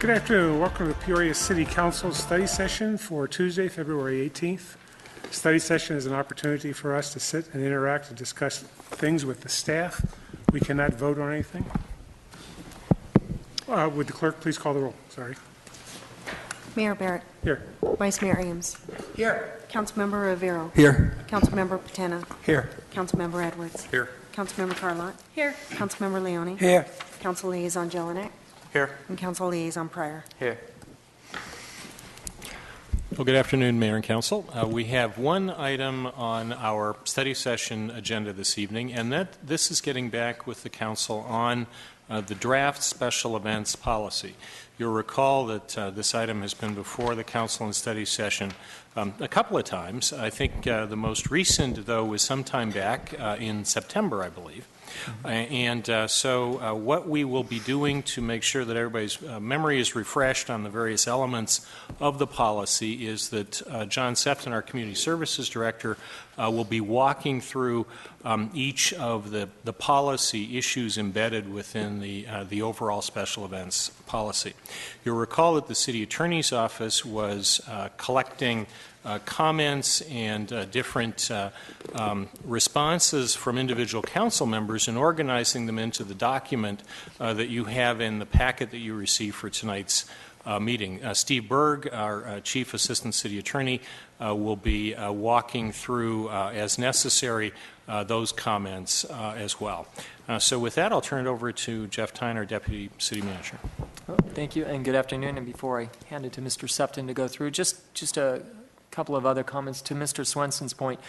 Good afternoon. Welcome to the Peoria City Council study session for Tuesday, February 18th. Study session is an opportunity for us to sit and interact and discuss things with the staff. We cannot vote on anything. Would the clerk please call the roll? Sorry. Mayor Barrett. Here. Vice Mayor Ames. Here. Councilmember Rivero. Here. Councilmember Patena. Here. Councilmember Edwards. Here. Councilmember Carlott. Here. Councilmember Leone. Here. Council Liaison Jelinek. Here. And Council Liaison Pryor. Here. Well, good afternoon, Mayor and Council. We have one item on our study session agenda this evening, and this is getting back with the Council on the draft special events policy. You'll recall that this item has been before the Council in study session a couple of times. I think the most recent, though, was sometime back in September, I believe. So what we will be doing to make sure that everybody's memory is refreshed on the various elements of the policy is that John Sefton, our Community Services Director, will be walking through each of the policy issues embedded within the overall special events policy. You'll recall that the City Attorney's Office was collecting comments and different responses from individual council members and organizing them into the document that you have in the packet that you received for tonight's meeting. Steve Berg, our Chief Assistant City Attorney, will be walking through, as necessary, those comments as well. So with that, I'll turn it over to Jeff Tyne, our Deputy City Manager. Oh, thank you, and good afternoon. And before I hand it to Mr. Sefton to go through, just a couple of other comments to Mr. Swenson's point.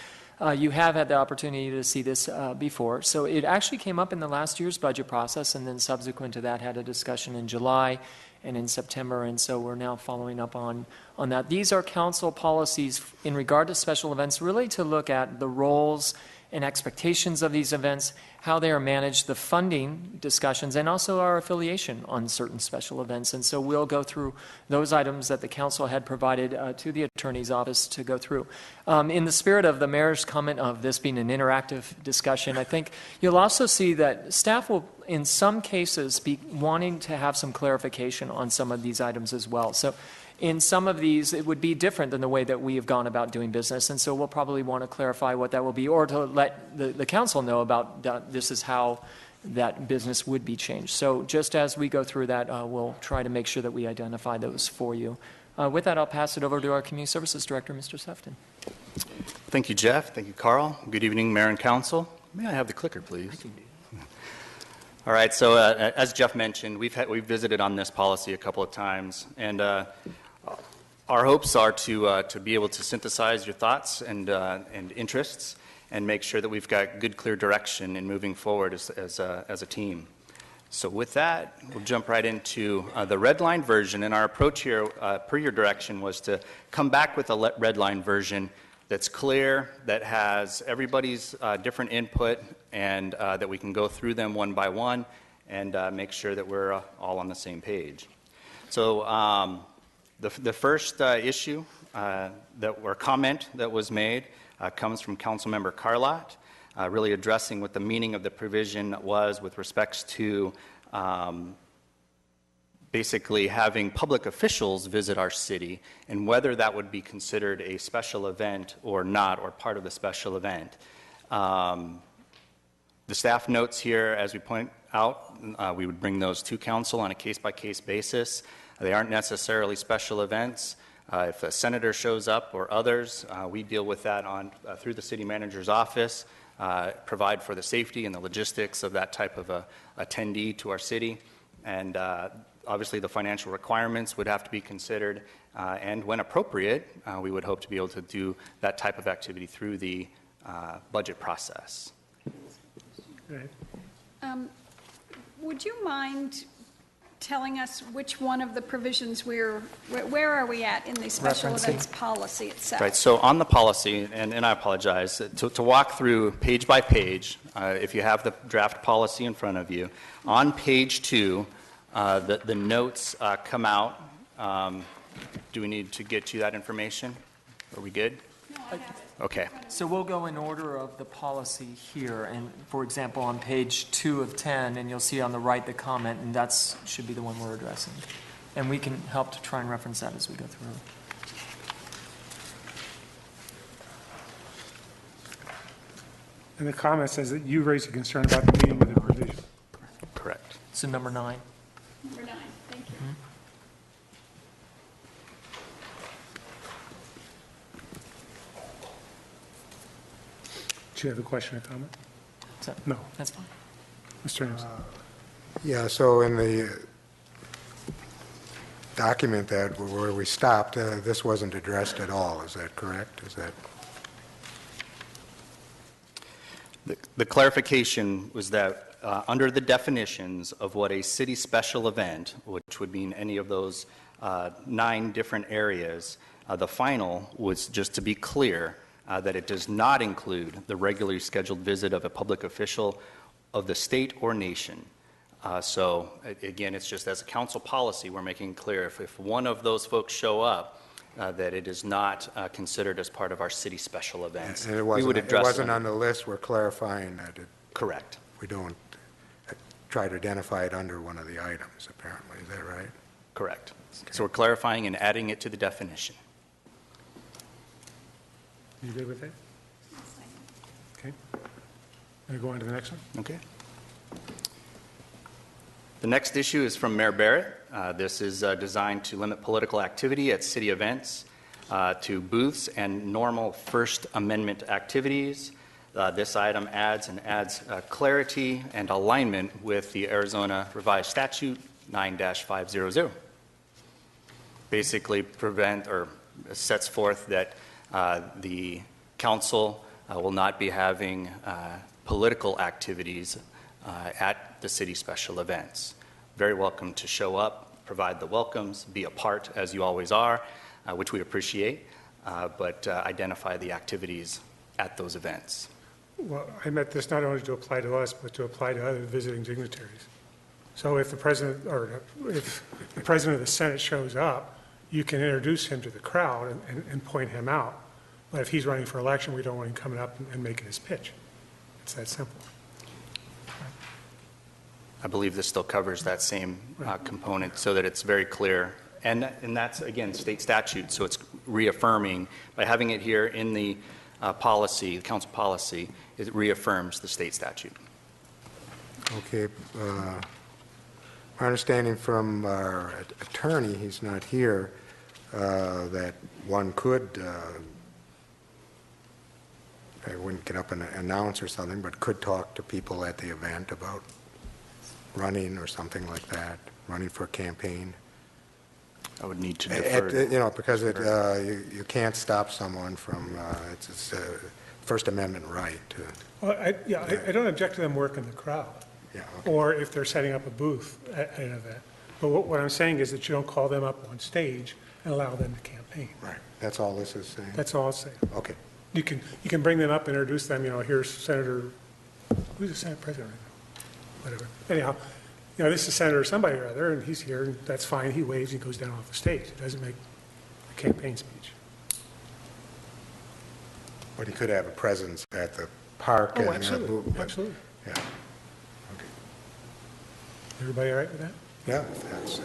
You have had the opportunity to see this before. So it actually came up in the last year's budget process, and then subsequent to that had a discussion in July and in September, and so we're now following up on that. These are council policies in regard to special events, really to look at the roles and expectations of these events, how they are managed, the funding discussions, and also our affiliation on certain special events. And so we'll go through those items that the council had provided to the attorney's office to go through. In the spirit of the mayor's comment of this being an interactive discussion, I think you'll also see that staff will, in some cases, be wanting to have some clarification on some of these items as well. So in some of these, it would be different than the way that we have gone about doing business, and so we'll probably want to clarify what that will be, or to let the council know about this is how that business would be changed. So just as we go through that, we'll try to make sure that we identify those for you. With that, I'll pass it over to our Community Services Director, Mr. Sefton. Thank you, Jeff. Thank you, Carl. Good evening, Mayor and Council. May I have the clicker, please? All right, so as Jeff mentioned, we've visited on this policy a couple of times, and our hopes are to be able to synthesize your thoughts and interests and make sure that we've got good, clear direction in moving forward as a team. So with that, we'll jump right into the red line version, and our approach here, per your direction, was to come back with a red line version that's clear, that has everybody's different input, and that we can go through them one by one and make sure that we're all on the same page. So the first issue or comment that was made comes from Councilmember Carlott, really addressing what the meaning of the provision was with respects to basically having public officials visit our city and whether that would be considered a special event or not, or part of the special event. The staff notes here, as we point out, we would bring those to council on a case-by-case basis. They aren't necessarily special events. If a senator shows up or others, we deal with that through the city manager's office, provide for the safety and the logistics of that type of attendee to our city. And obviously the financial requirements would have to be considered, and when appropriate, we would hope to be able to do that type of activity through the budget process. Would you mind telling us which one of the provisions where are we at in the special events policy itself? Right, so on the policy, and I apologize, to walk through page by page, if you have the draft policy in front of you, on page 2, the notes come out. Do we need to get you that information? Are we good? No, I have it. Okay. So we'll go in order of the policy here, and for example, on page 2 of 10, and you'll see on the right the comment, and that should be the one we're addressing. And we can help to try and reference that as we go through. And the comment says that you raised a concern about the meeting with the provision. Correct. So number 9. Number 9, thank you. Do you have a question or comment? Is that- No. That's fine. Mr. Anderson? Yeah, so in the document that where we stopped, this wasn't addressed at all, is that correct? Is that, The clarification was that under the definitions of what a city special event, which would mean any of those 9 different areas, the final was just to be clear that it does not include the regularly scheduled visit of a public official of the state or nation. So again, it's just as a council policy, we're making clear if one of those folks show up, that it is not considered as part of our city special events. and it We would address wasn't them. on the list, we're clarifying that Correct. we don't try to identify it under one of the items, apparently, is that right? Correct. So we're clarifying and adding it to the definition. You good with that? Okay. Going to go on to the next one? Okay. The next issue is from Mayor Barrett. This is designed to limit political activity at city events to booths and normal First Amendment activities. This item adds clarity and alignment with the Arizona Revised Statute 9-500. Basically sets forth that the council will not be having political activities at the city special events. Very welcome to show up, provide the welcomes, be a part as you always are, which we appreciate, but identify the activities at those events. Well, I meant this not only to apply to us, but to apply to other visiting dignitaries. So if the president, or if the president of the Senate shows up, you can introduce him to the crowd and point him out. But if he's running for election, we don't want him coming up and making his pitch. It's that simple. I believe this still covers that same component so that it's very clear. And that's, again, state statute, so it's reaffirming. By having it here in the policy, the council policy, it reaffirms the state statute. Okay. My understanding from our attorney, he's not here, that one could, I wouldn't get up and announce or something, but could talk to people at the event about running or something like that, running for a campaign. I would need to defer. Because you can't stop someone from, it's a First Amendment right to, Well, I don't object to them working the crowd, yeah, okay. or if they're setting up a booth at an event. But what I'm saying is that you don't call them up on stage and allow them to campaign. Right. That's all this is saying? That's all I'm saying. Okay. You can bring them up, introduce them, here's Senator, who's the Senate president right now? Whatever. Anyhow, this is Senator somebody or other, and he's here, and that's fine. He waves, he goes down off the stage. It doesn't make a campaign speech. But he could have a presence at the park. Oh, and absolutely, absolutely. Yeah. Okay. Everybody all right with that? Yeah, that's,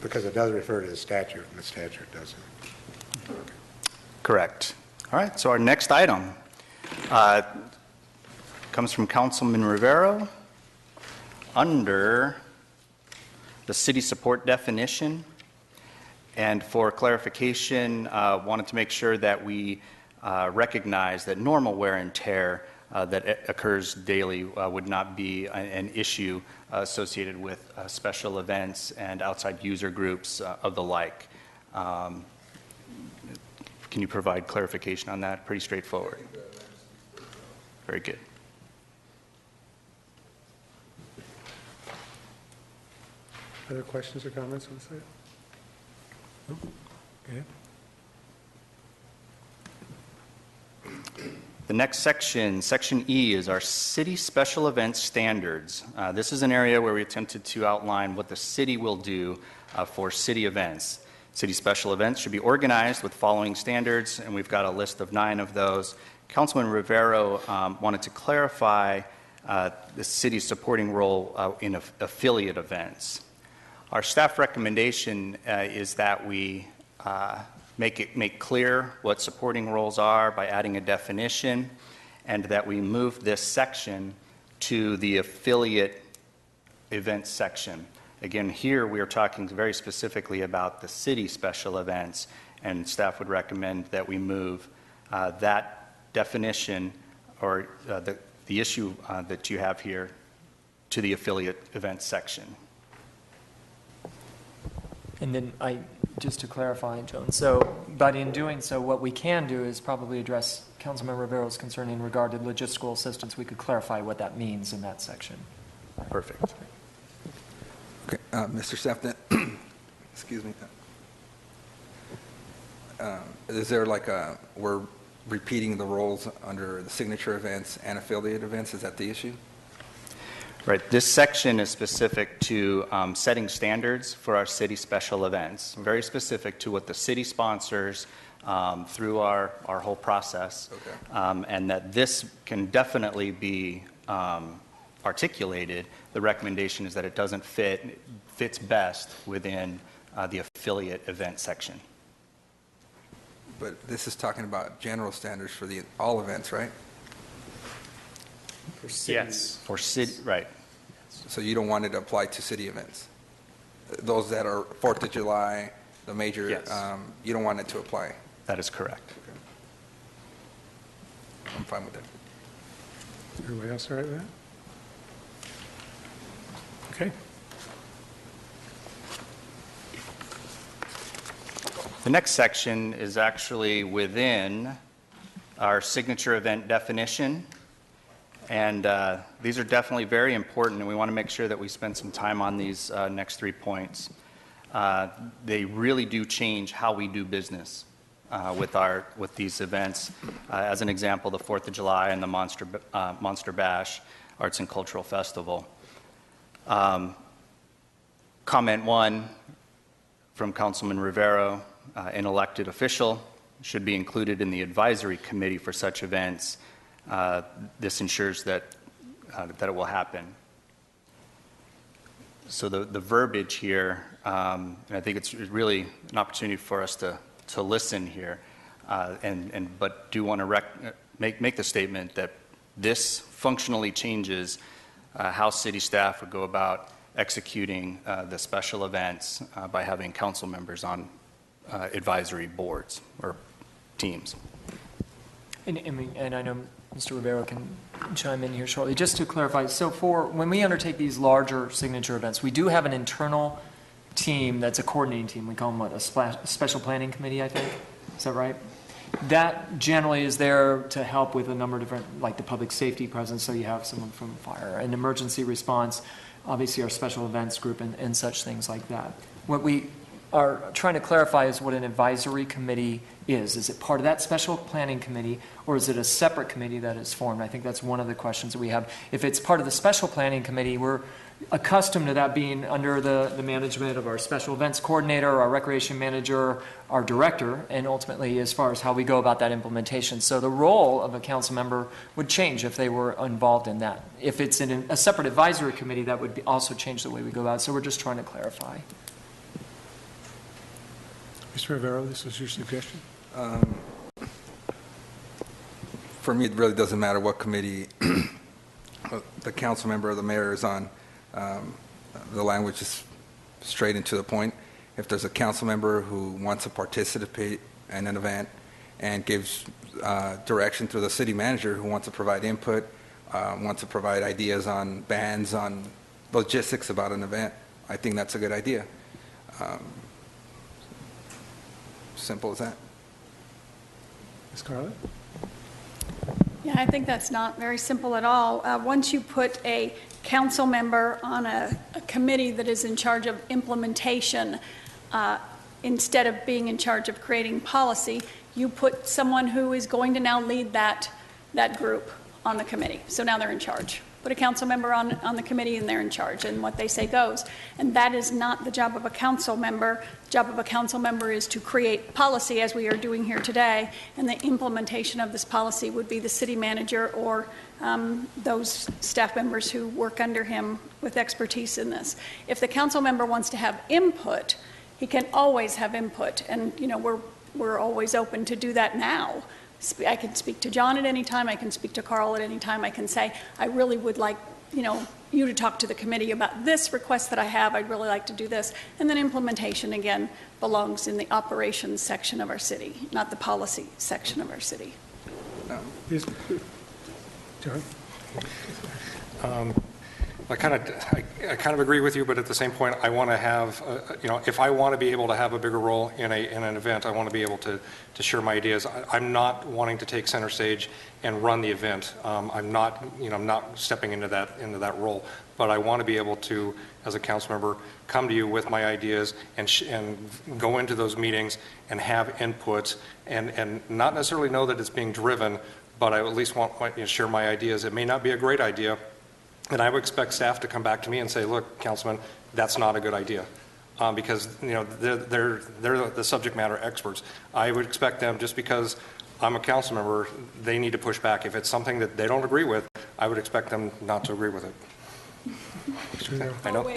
because it does refer to the statute, and the statute doesn't. Correct. All right, so our next item comes from Councilman Rivero under the city support definition. And for clarification, wanted to make sure that we recognize that normal wear and tear that occurs daily would not be an issue associated with special events and outside user groups of the like. Can you provide clarification on that? Pretty straightforward. Very good. Other questions or comments on the site? No? Okay. The next section, Section E, is our city special event standards. This is an area where we attempted to outline what the city will do for city events. City special events should be organized with following standards, and we've got a list of 9 of those. Councilman Rivero wanted to clarify the city's supporting role in affiliate events. Our staff recommendation is that we make clear what supporting roles are by adding a definition, and that we move this section to the affiliate events section. Again, here we are talking very specifically about the city special events, and staff would recommend that we move that definition or the issue that you have here to the affiliate events section. And then just to clarify, Joan, but in doing so, what we can do is probably address Councilmember Rivero's concern in regard to logistical assistance. We could clarify what that means in that section. Perfect. Okay, Mr. Sefton, excuse me. Is there we're repeating the roles under the signature events and affiliate events? Is that the issue? Right. This section is specific to setting standards for our city special events, very specific to what the city sponsors through our whole process, okay. And that this can definitely be articulated. The recommendation is that it doesn't fits best within the affiliate event section. But this is talking about general standards for all events, right? For city. Yes. For city, right. So you don't want it to apply to city events? Those that are 4th of July, the major, yes. You don't want it to apply? That is correct. Okay. I'm fine with that. Everybody else all right with that? Okay. The next section is actually within our signature event definition. And these are definitely very important, and we want to make sure that we spend some time on these next 3 points. They really do change how we do business with these events. As an example, the 4th of July and the Monster Bash Arts and Cultural Festival. Comment 1 from Councilman Rivero, an elected official should be included in the advisory committee for such events. This ensures that it will happen. So the verbiage here, and I think it's really an opportunity for us to listen here, but do want to make the statement that this functionally changes how city staff would go about executing the special events by having council members on advisory boards or teams. And I know Mr. Rivero can chime in here shortly. Just to clarify, so when we undertake these larger signature events, we do have an internal team that's a coordinating team. We call them a special planning committee, I think. Is that right? That generally is there to help with a number of different, like the public safety presence, so you have someone from fire and emergency response, obviously our special events group and such things like that. What we are trying to clarify is what an advisory committee is. Is it part of that special planning committee, or is it a separate committee that is formed? I think that's one of the questions that we have. If it's part of the special planning committee, we're accustomed to that being under the management of our special events coordinator, our recreation manager, our director, and ultimately as far as how we go about that implementation. So the role of a council member would change if they were involved in that. If it's in a separate advisory committee, that would also change the way we go about it. So we're just trying to clarify. Mr. Rivero, this was your suggestion? For me, it really doesn't matter what committee the council member or the mayor is on. The language is straight and to the point. If there's a council member who wants to participate in an event and gives direction to the city manager who wants to provide input, wants to provide ideas on bans, on logistics about an event, I think that's a good idea. Simple as that. Ms. Carlin? Yeah, I think that's not very simple at all. Once you put a council member on a committee that is in charge of implementation, instead of being in charge of creating policy, you put someone who is going to now lead that group on the committee. So now they're in charge. put a council member on the committee and they're in charge, and what they say goes. And that is not the job of a council member. The job of a council member is to create policy, as we are doing here today, and the implementation of this policy would be the city manager or those staff members who work under him with expertise in this. If the council member wants to have input, he can always have input, and we're always open to do that now. I can speak to John at any time, I can speak to Carl at any time, I can say, I really would like, you to talk to the committee about this request that I have, I'd really like to do this. And then implementation, again, belongs in the operations section of our city, not the policy section of our city. John? I kind of agree with you, but at the same point, I want to have, if I want to be able to have a bigger role in an event, I want to be able to share my ideas. I'm not wanting to take center stage and run the event. I'm not stepping into that role, but I want to be able to, as a council member, come to you with my ideas and go into those meetings and have inputs and not necessarily know that it's being driven, but I at least want to share my ideas. It may not be a great idea, and I would expect staff to come back to me and say, look, Councilman, that's not a good idea. Because they're the subject matter experts. I would expect them, just because I'm a council member, they need to push back. If it's something that they don't agree with, I would expect them not to agree with it. I know.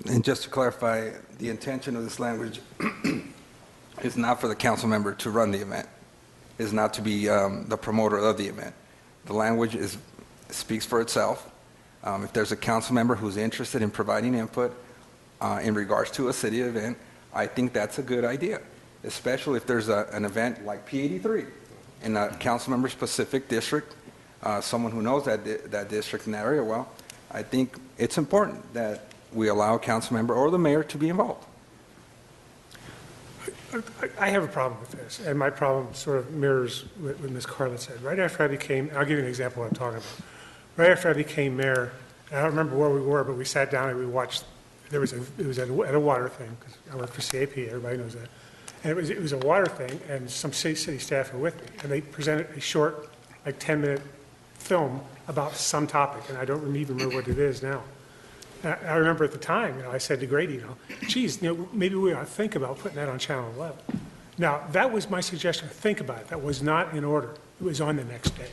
And just to clarify, the intention of this language is not for the council member to run the event, is not to be the promoter of the event. The language speaks for itself. If there's a council member who's interested in providing input in regards to a city event, I think that's a good idea, especially if there's an event like P83 in a council member specific district, someone who knows that district and that area well. I think it's important that we allow a council member or the mayor to be involved. I have a problem with this, and my problem sort of mirrors what Ms. Carlin said. Right after I became, I'll give you an example of what I'm talking about. Right after I became mayor, I don't remember where we were, but we sat down and we watched, it was at a water thing, because I work for CAP, everybody knows that. And it was a water thing, and some city staff were with me, and they presented a short, like 10-minute film about some topic, and I don't even remember what it is now. I remember at the time, I said to Grady, geez, maybe we ought to think about putting that on Channel 11. Now, that was my suggestion. Think about it. That was not in order. It was on the next day.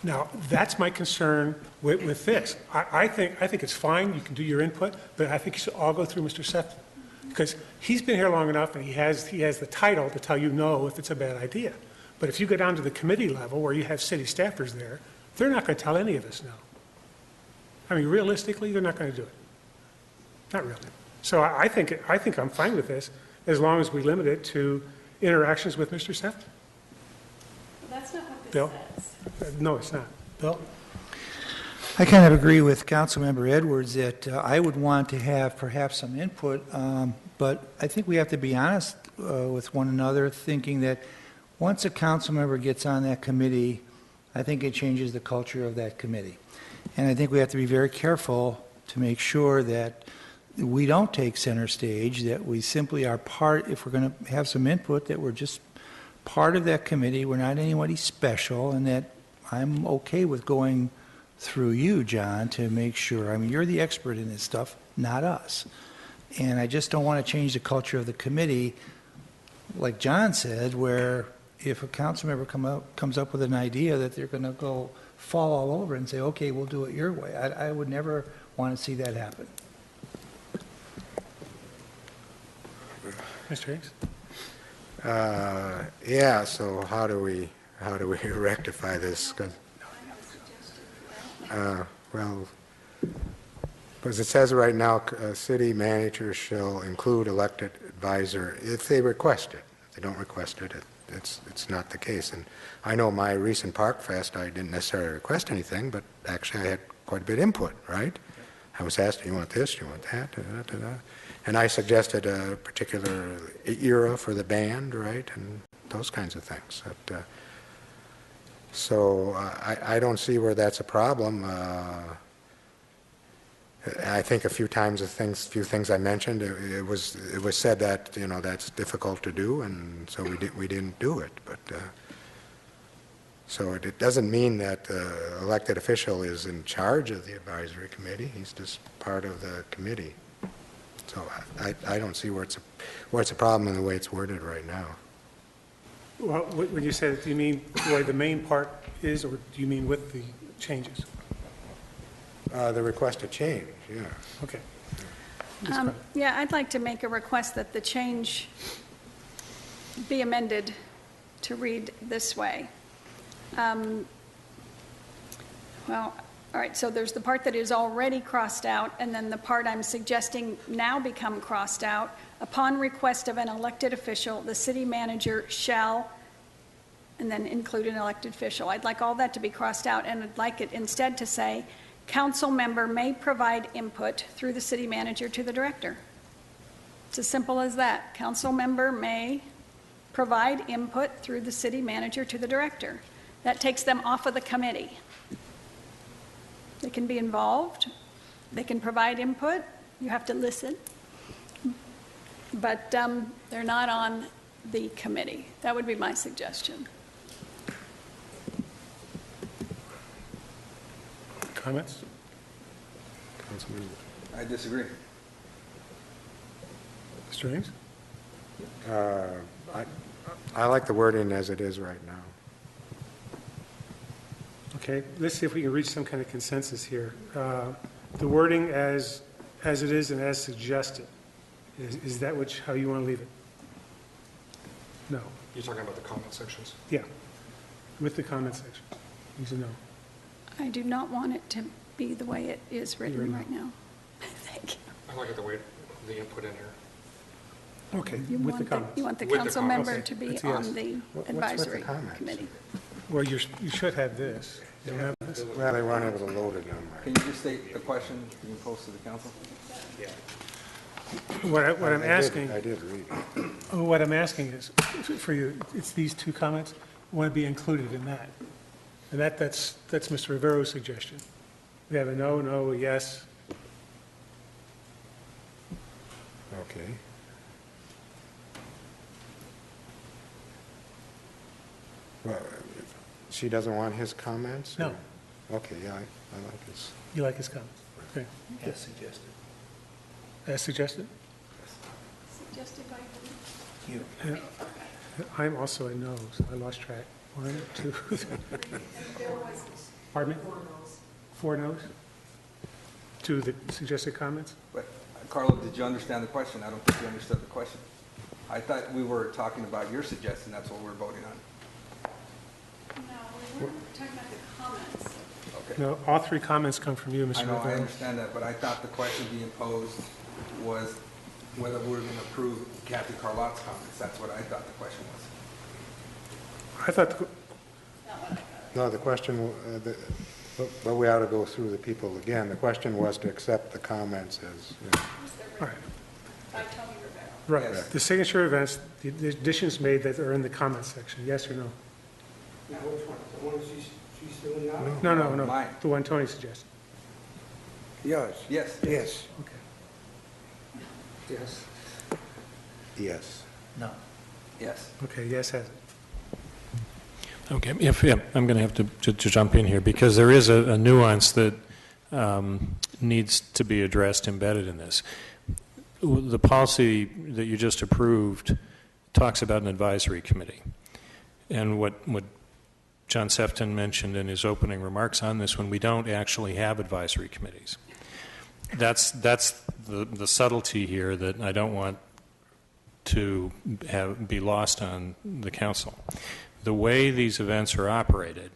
Now, that's my concern with this. I think it's fine. You can do your input, but I think you should all go through Mr. Sefton, because he's been here long enough, and he has the title to tell you no if it's a bad idea. But if you go down to the committee level where you have city staffers there, they're not going to tell any of us no. I mean, realistically, they're not going to do it. Not really. So I think I'm fine with this as long as we limit it to interactions with Mr. Sefton. That's not what this Bill? says. No, it's not. Bill? I kind of agree with Councilmember Edwards that I would want to have perhaps some input, but I think we have to be honest with one another, thinking that once a council member gets on that committee, I think it changes the culture of that committee. And I think we have to be very careful to make sure that we don't take center stage, that we simply are part, if we're going to have some input, that we're just part of that committee, we're not anybody special, and that I'm okay with going through you, John, to make sure. I mean, you're the expert in this stuff, not us. And I just don't want to change the culture of the committee, like John said, where if a council member comes up with an idea that they're going to go fall all over and say, okay, we'll do it your way. I would never want to see that happen. Mr. Higgs? Yeah, so how do we rectify this? Well, because it says right now, city manager shall include elected advisor if they request it. If they don't request it, it's not the case. And I know my recent Park Fest, I didn't necessarily request anything, but actually I had quite a bit of input, right? I was asked, do you want this, do you want that, da, da, da, da. And I suggested a particular era for the band, right, and those kinds of things. So I don't see where that's a problem. I think a few times, few things I mentioned, it was said that that's difficult to do, and so we didn't do it. But So it doesn't mean that the elected official is in charge of the advisory committee. He's just part of the committee. So I don't see where it's a problem in the way it's worded right now. Well, when you say that, do you mean where the main part is, or do you mean with the changes? The request to change, yeah. Okay. Yeah, I'd like to make a request that the change be amended to read this way. Well, all right, so there's the part that is already crossed out, and then the part I'm suggesting now become crossed out. Upon request of an elected official, the city manager shall, and then include an elected official. I'd like all that to be crossed out, and I'd like it instead to say, council member may provide input through the city manager to the director. It's as simple as that. Council member may provide input through the city manager to the director. That takes them off of the committee. They can be involved, they can provide input, you have to listen, but they're not on the committee. That would be my suggestion. Comments? Councilman? I disagree. Mr. Ames? I like the wording as it is right now. Okay, let's see if we can reach some kind of consensus here. The wording as it is and as suggested, is that how you want to leave it? No. You're talking about the comment sections? Yeah, with the comment section. Use a no. I do not want it to be the way it is written right now. Thank you. I like it the way the input in here. Okay, You with the want comment. you want the With the council comments. member Okay, to be that's a yes. on the What's with the advisory comments? committee. Well, you should have this. You don't have this? Well, they weren't able to load it on Can you just state the question you post to the council? What I'm asking, I did read it. what I'm asking is, for you, it's these two comments, want to be included in that. And that's Mr. Rivero's suggestion. We have a no, a yes. Okay. Well, she doesn't want his comments? or- No. Okay, yeah, I like his. You like his comments? Okay. As suggested. As suggested? Suggested by You. Yeah. I'm also a no, so I lost track. 1, 2, 3. Pardon me? 4 no's? To the suggested comments? But, Carlo, did you understand the question? I don't think you understood the question. I thought we were talking about your suggestion, that's what we're voting on. No, we weren't talking about the comments. Okay. No, all 3 comments come from you, I Mr. know, I Rivero. understand that, but I thought the question being posed was whether we're going to approve Kathy Carlotte's comments. That's what I thought the question was. I thought, No, the question, but we ought to go through the people again. The question was to accept the comments as, all right. By Tony Rivero. Right. Yes. The signature events, the additions made that are in the comments section, yes or no? Now, which one? The one she's filling out? No. Mine. The one Tony suggested. Yours? Yes. Yes. Okay. Yes. yes. No. Yes. Okay, yes has it. Okay, I'm going to have to jump in here because there is a nuance that needs to be addressed embedded in this. The policy that you just approved talks about an advisory committee. And what John Sefton mentioned in his opening remarks on this, when we don't actually have advisory committees. That's the subtlety here that I don't want to be lost on the council. The way these events are operated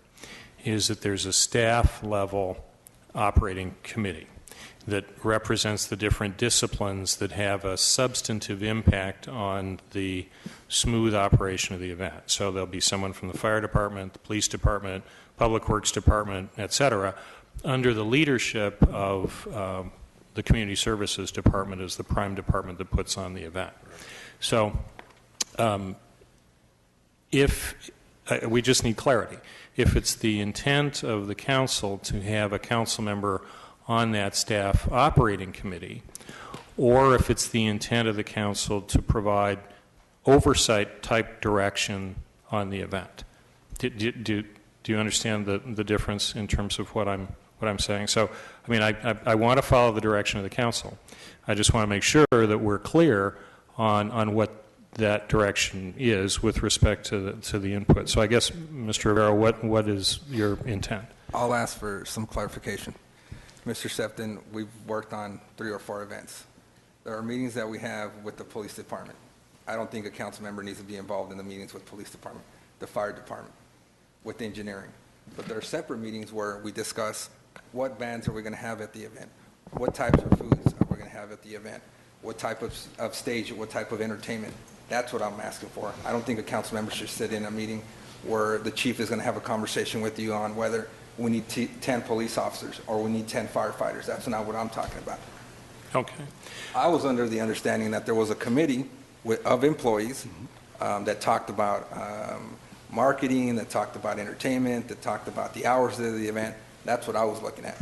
is that there's a staff level operating committee that represents the different disciplines that have a substantive impact on the smooth operation of the event. So there'll be someone from the fire department, the police department, public works department, et cetera, under the leadership of the community services department as the prime department that puts on the event. So we just need clarity. If it's the intent of the council to have a council member on that staff operating committee, or if it's the intent of the council to provide oversight type direction on the event. Do you understand the difference in terms of what I'm saying? So, I mean, I want to follow the direction of the council. I just want to make sure that we're clear on what that direction is with respect to the input. So I guess, Mr. Rivera, what is your intent? I'll ask for some clarification. Mr. Sefton, we've worked on 3 or 4 events. There are meetings that we have with the police department. I don't think a council member needs to be involved in the meetings with police department, the fire department, with engineering. But there are separate meetings where we discuss what bands are we going to have at the event, what types of foods are we going to have at the event, what type of stage, what type of entertainment. That's what I'm asking for. I don't think a council member should sit in a meeting where the chief is going to have a conversation with you on whether we need 10 police officers or we need 10 firefighters. That's not what I'm talking about. Okay. I was under the understanding that there was a committee of employees that talked about marketing, that talked about entertainment, that talked about the hours of the event. That's what I was looking at.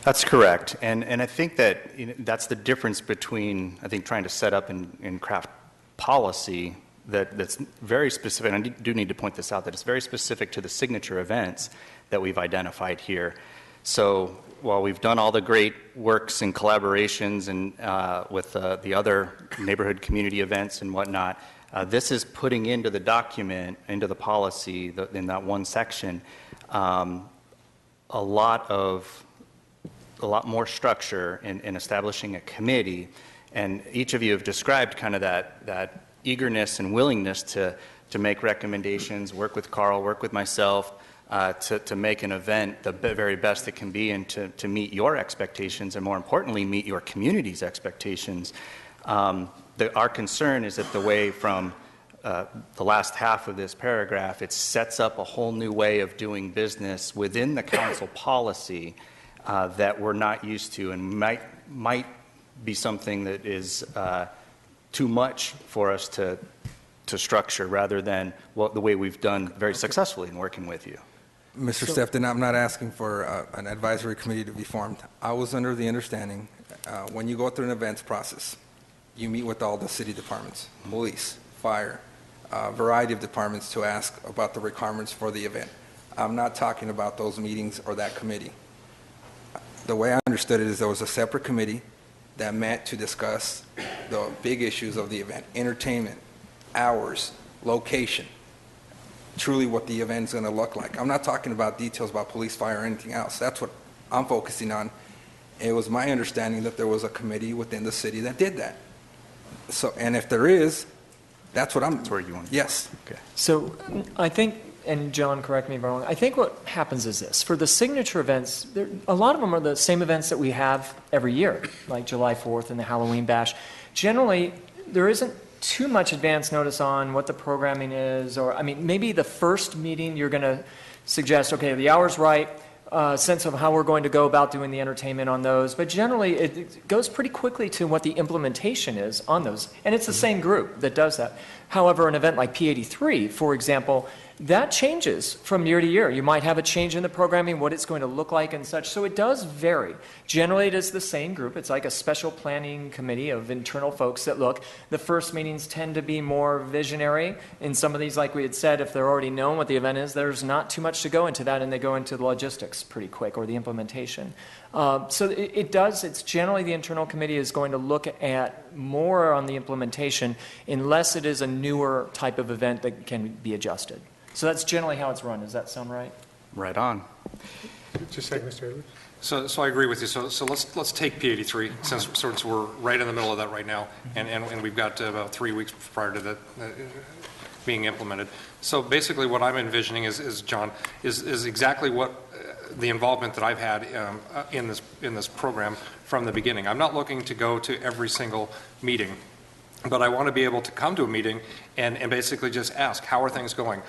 That's correct. And I think that that's the difference between, I think, trying to set up and craft policy that's very specific. And I do need to point this out, that it's very specific to the signature events that we've identified here. So while we've done all the great works and collaborations and with the other neighborhood community events and whatnot, this is putting into the document, into the policy, in that one section, a lot more structure in establishing a committee. And each of you have described kind of that eagerness and willingness to make recommendations, work with Carl, work with myself, to make an event the very best it can be and to meet your expectations and, more importantly, meet your community's expectations. Our concern is that the way from the last half of this paragraph, it sets up a whole new way of doing business within the council policy that we're not used to and might be something that is too much for us to structure rather than the way we've done very successfully in working with you. Mr. Sefton, I'm not asking for an advisory committee to be formed. I was under the understanding when you go through an events process, you meet with all the city departments, police, fire, a variety of departments to ask about the requirements for the event. I'm not talking about those meetings or that committee. The way I understood it is there was a separate committee that met to discuss the big issues of the event: entertainment, hours, location, truly what the event's going to look like. I'm not talking about details about police, fire, or anything else. That's what I'm focusing on. It was my understanding that there was a committee within the city that did that. So, and if there is, that's what I'm... That's where you want to... Yes. Okay. So I think, and John, correct me if I'm wrong, I think what happens is this. For the signature events, a lot of them are the same events that we have every year, like July 4th and the Halloween Bash. Generally, there isn't too much advance notice on what the programming is, or, I mean, maybe the first meeting you're going to suggest, okay, the hour's right, sense of how we're going to go about doing the entertainment on those, but generally it goes pretty quickly to what the implementation is on those, and it's the same group that does that. However, an event like P83, for example, that changes from year to year. You might have a change in the programming, what it's going to look like and such, so it does vary. Generally, it is the same group. It's like a special planning committee of internal folks that look. The first meetings tend to be more visionary. In some of these, like we had said, if they're already known what the event is, there's not too much to go into that, and they go into the logistics pretty quick, or the implementation. So it's generally the internal committee is going to look at more on the implementation unless it is a newer type of event that can be adjusted. So that's generally how it's run. Does that sound right? Right on. Just a second, Mr. Edwards. So I agree with you. So let's take P83 since we're right in the middle of that right now, and we've got about 3 weeks prior to that being implemented. So basically, what I'm envisioning is John, is exactly what the involvement that I've had in this program from the beginning. I'm not looking to go to every single meeting, but I want to be able to come to a meeting and basically just ask, how are things going?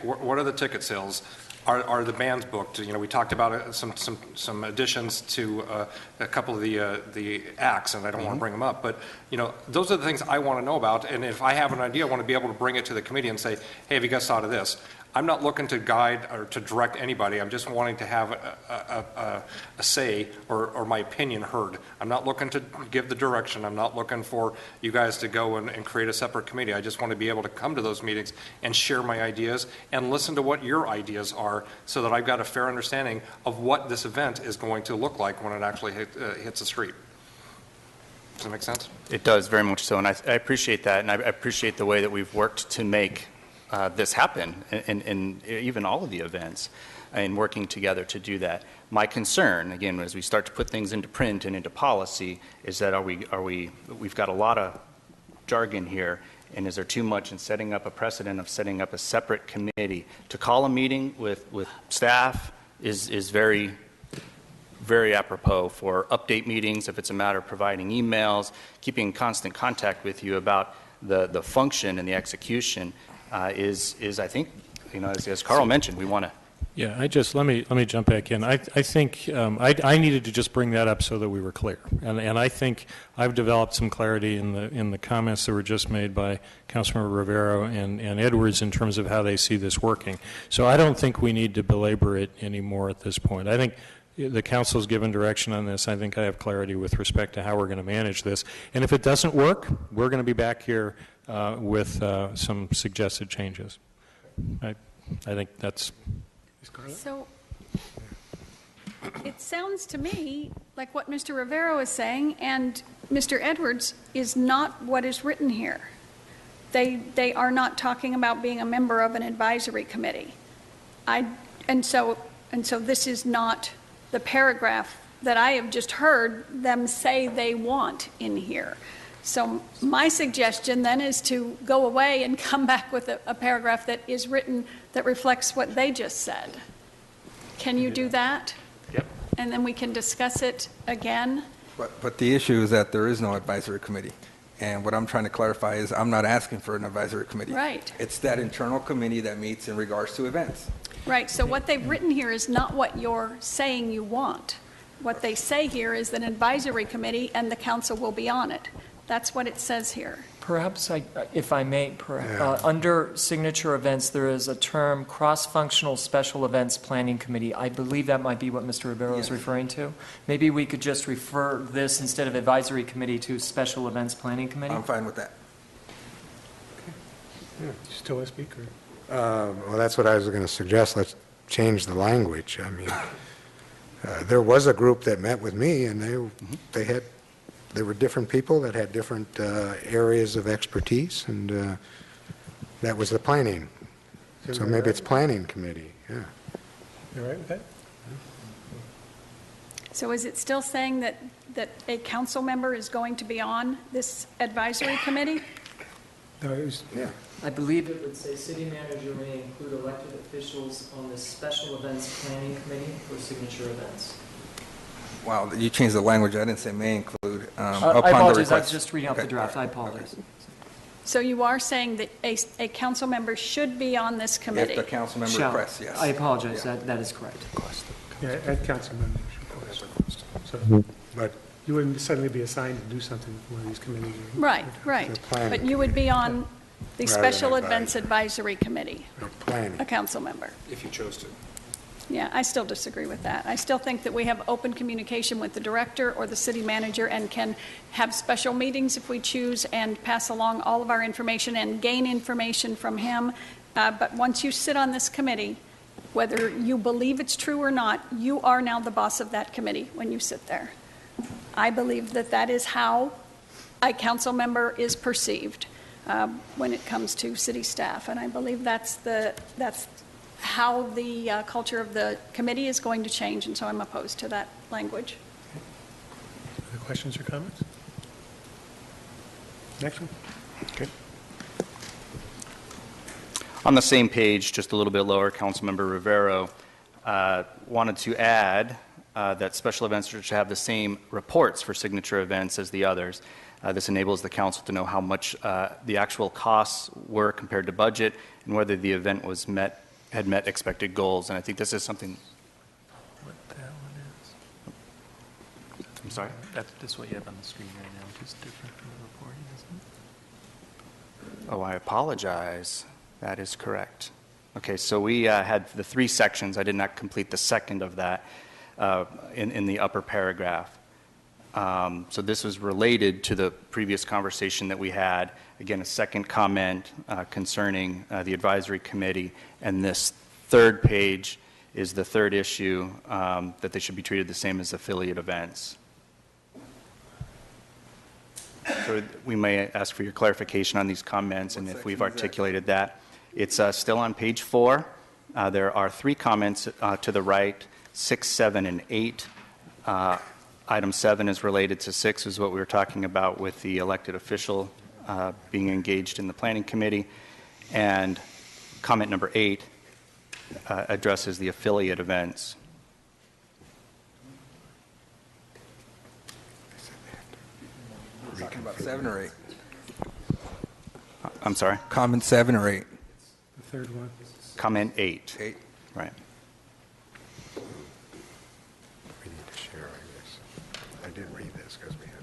What are the ticket sales? Are the bands booked? You know, we talked about some additions to a couple of the acts, and I don't want to bring them up, but you know, those are the things I want to know about. And if I have an idea, I want to be able to bring it to the committee and say, hey, have you guys thought of this? I'm not looking to guide or to direct anybody. I'm just wanting to have a say or my opinion heard. I'm not looking to give the direction. I'm not looking for you guys to go and create a separate committee. I just want to be able to come to those meetings and share my ideas and listen to what your ideas are so that I've got a fair understanding of what this event is going to look like when it actually hits the street. Does that make sense? It does, very much so, and I appreciate that, and I appreciate the way that we've worked to make this happen in even all of the events and working together to do that. My concern, again, as we start to put things into print and into policy, is that we've got a lot of jargon here, and is there too much in setting up a precedent of setting up a separate committee? To call a meeting with staff is very apropos for update meetings, if it's a matter of providing emails, keeping in constant contact with you about the function and the execution is I think, as Carl mentioned, we want to. Yeah, let me jump back in. I think I needed to just bring that up so that we were clear, and I think I've developed some clarity in the comments that were just made by Councilmember Rivero and Edwards in terms of how they see this working. So I don't think we need to belabor it anymore at this point. I think the council's given direction on this. I think I have clarity with respect to how we're going to manage this. And if it doesn't work, we're going to be back here with some suggested changes. I think that's... So it sounds to me like what Mr. Rivero is saying and Mr. Edwards is not what is written here. They are not talking about being a member of an advisory committee. And so this is not the paragraph that I have just heard them say they want in here. So my suggestion then is to go away and come back with a paragraph that is written that reflects what they just said. Can you do that? Yep. And then we can discuss it again? But the issue is that there is no advisory committee. And what I'm trying to clarify is I'm not asking for an advisory committee. Right. It's that internal committee that meets in regards to events. Right, so what they've written here is not what you're saying you want. What they say here is that an advisory committee and the council will be on it. That's what it says here. Perhaps, if I may, under signature events, there is a term, cross-functional special events planning committee. I believe that might be what Mr. Rivero is referring to. Maybe we could just refer this, instead of advisory committee, to special events planning committee? I'm fine with that. Yeah, still a speaker. Well, that's what I was going to suggest. Let's change the language. I mean, there was a group that met with me, and there were different people that had different areas of expertise, and that was the planning. So maybe it's planning committee, yeah. You all right with that? So is it still saying that a council member is going to be on this advisory committee? No, it was, Yeah. I believe it would say city manager may include elected officials on the special events planning committee for signature events. Wow, you changed the language. I didn't say may include. I Upon the apologize, I was request. just reading off the Okay. draft. I apologize. So you are saying that a council member should be on this committee? If the council member Shall. requests, yes. I apologize, Yeah. that is correct. yeah, at council members request. So But you wouldn't suddenly be assigned to do something with one of these committees. Right, right. The planning But you would be on the Rather than Special Events advisory. Advisory Committee, planning. a council member. If you chose to. Yeah, I still disagree with that. I still think that we have open communication with the director or the city manager and can have special meetings if we choose and pass along all of our information and gain information from him. But once you sit on this committee, whether you believe it's true or not, you are now the boss of that committee when you sit there. I believe that that is how a council member is perceived when it comes to city staff. And I believe that's how the culture of the committee is going to change, and so I'm opposed to that language. Other questions or comments? Next one. Okay. On the same page, just a little bit lower, Councilmember Rivero wanted to add that special events should have the same reports for signature events as the others. This enables the council to know how much the actual costs were compared to budget and whether the event had met expected goals. And I think this is something. What that one is? I'm sorry? That's what you have on the screen right now, just different from the reporting, isn't it? Oh, I apologize. That is correct. Okay, so we had the 3 sections. I did not complete the second of that in the upper paragraph. So this was related to the previous conversation that we had. Again, a second comment concerning the advisory committee, and this third page is the third issue, that they should be treated the same as affiliate events. So we may ask for your clarification on these comments, and if we've articulated that. It's still on page 4. There are 3 comments to the right, 6, 7, and 8. Item 7 is related to 6, is what we were talking about with the elected official being engaged in the planning committee. And comment number 8 addresses the affiliate events. We're talking about 7 or 8? I'm sorry? Comment 7 or 8? The third one. Comment 8. 8. Right. We need to share, I guess. I did read this because we had it.